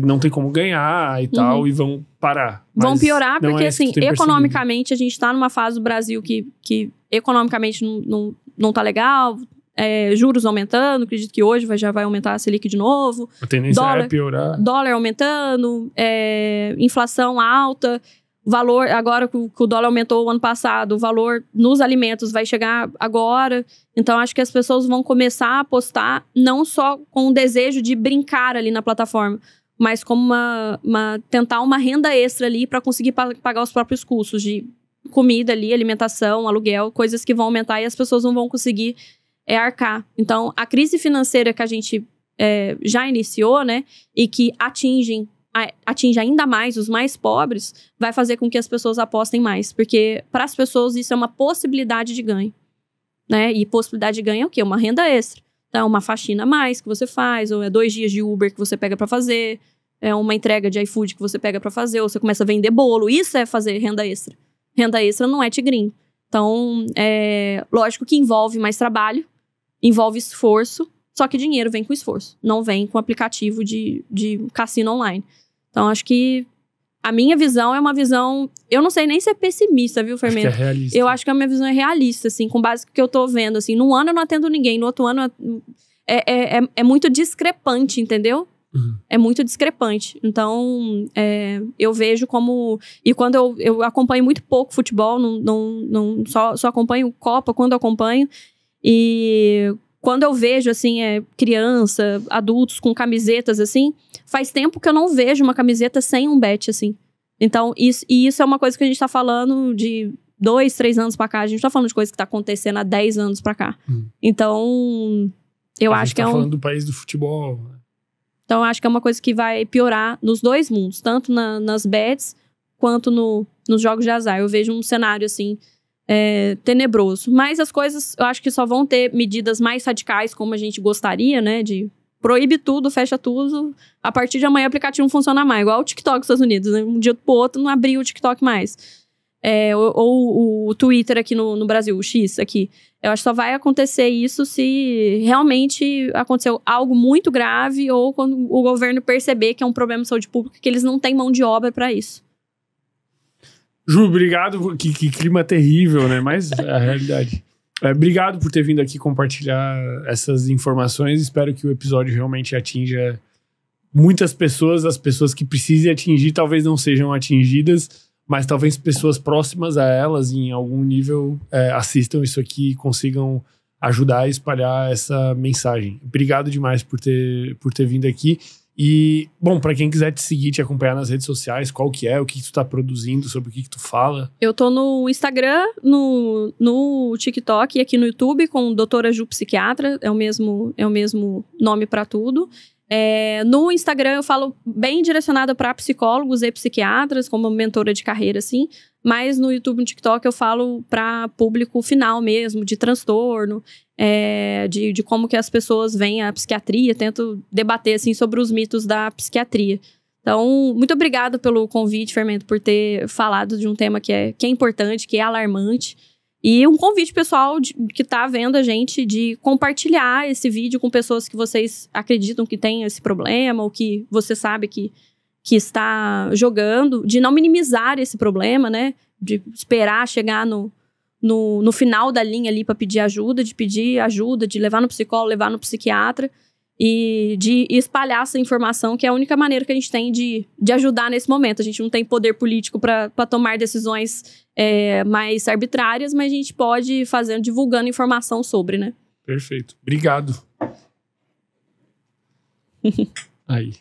não tem como ganhar e tal, e vão parar. Vão piorar, porque assim, economicamente, a gente tá numa fase do Brasil que economicamente não tá legal, juros aumentando, acredito que hoje já vai aumentar a Selic de novo. A tendência é piorar. Dólar aumentando, inflação alta. Valor, agora que o dólar aumentou o ano passado, o valor nos alimentos vai chegar agora. Então, acho que as pessoas vão começar a apostar não só com o desejo de brincar ali na plataforma, mas como tentar uma renda extra ali para conseguir pagar os próprios custos de comida ali, alimentação, aluguel, coisas que vão aumentar e as pessoas não vão conseguir arcar. Então, a crise financeira que a gente já iniciou, né, e que atinge ainda mais os mais pobres, vai fazer com que as pessoas apostem mais. Porque para as pessoas isso é uma possibilidade de ganho. Né? E possibilidade de ganho é o quê? Uma renda extra. Então, uma faxina a mais que você faz, ou 2 dias de Uber que você pega para fazer, uma entrega de iFood que você pega para fazer, ou você começa a vender bolo. Isso é fazer renda extra. Renda extra não é tigrinho. Então, lógico que envolve mais trabalho, envolve esforço, só que dinheiro vem com esforço. Não vem com aplicativo de cassino online. Então, acho que a minha visão é uma visão... Eu não sei nem se é pessimista, viu, Fermento? Acho que é realista. Eu acho que a minha visão é realista, assim, com base no que eu tô vendo, assim. Num ano eu não atendo ninguém, no outro ano é muito discrepante, entendeu? É muito discrepante. Então, eu vejo como... E quando eu acompanho muito pouco futebol, só acompanho Copa quando eu acompanho. E quando eu vejo, assim, criança, adultos com camisetas, assim, faz tempo que eu não vejo uma camiseta sem um bet, assim. Então, isso é uma coisa que a gente tá falando de 2, 3 anos pra cá. A gente tá falando de coisa que tá acontecendo há 10 anos pra cá. Então, eu acho que é falando do país do futebol. Então, eu acho que é uma coisa que vai piorar nos dois mundos. Tanto nas bets, quanto nos jogos de azar. Eu vejo um cenário, assim, tenebroso. Mas as coisas, eu acho que só vão ter medidas mais radicais, como a gente gostaria, né? De proíbe tudo, fecha tudo. A partir de amanhã o aplicativo não funciona mais. Igual o TikTok dos Estados Unidos, né? Um dia pro outro não abriu o TikTok mais. Ou o Twitter aqui no Brasil, o X aqui. Eu acho que só vai acontecer isso se realmente aconteceu algo muito grave ou quando o governo perceber que é um problema de saúde pública, que eles não têm mão de obra para isso. Ju, obrigado. Que clima terrível, né? Mas é a realidade. Obrigado por ter vindo aqui compartilhar essas informações. Espero que o episódio realmente atinja muitas pessoas. As pessoas que precisem atingir talvez não sejam atingidas, mas talvez pessoas próximas a elas, em algum nível, assistam isso aqui e consigam ajudar a espalhar essa mensagem. Obrigado demais por ter vindo aqui. E, bom, pra quem quiser te seguir, te acompanhar nas redes sociais, qual que é, o que tu tá produzindo, sobre o que tu fala? Eu tô no Instagram, no TikTok e aqui no YouTube com Doutora Ju Psiquiatra, é o mesmo nome pra tudo. No Instagram eu falo bem direcionada para psicólogos e psiquiatras, como mentora de carreira, assim. Mas no YouTube e no TikTok eu falo para público final mesmo, de transtorno, de como que as pessoas veem a psiquiatria. Tento debater, assim, sobre os mitos da psiquiatria. Então, muito obrigada pelo convite, Fermento, por ter falado de um tema que é importante, que é alarmante. E um convite pessoal que tá vendo a gente de compartilhar esse vídeo com pessoas que vocês acreditam que tem esse problema ou que você sabe que está jogando, de não minimizar esse problema, né? De esperar chegar no final da linha ali para pedir ajuda, de levar no psicólogo, levar no psiquiatra e de espalhar essa informação, que é a única maneira que a gente tem de ajudar nesse momento. A gente não tem poder político para tomar decisões mais arbitrárias, mas a gente pode ir divulgando informação sobre, né? Perfeito. Obrigado. Aí.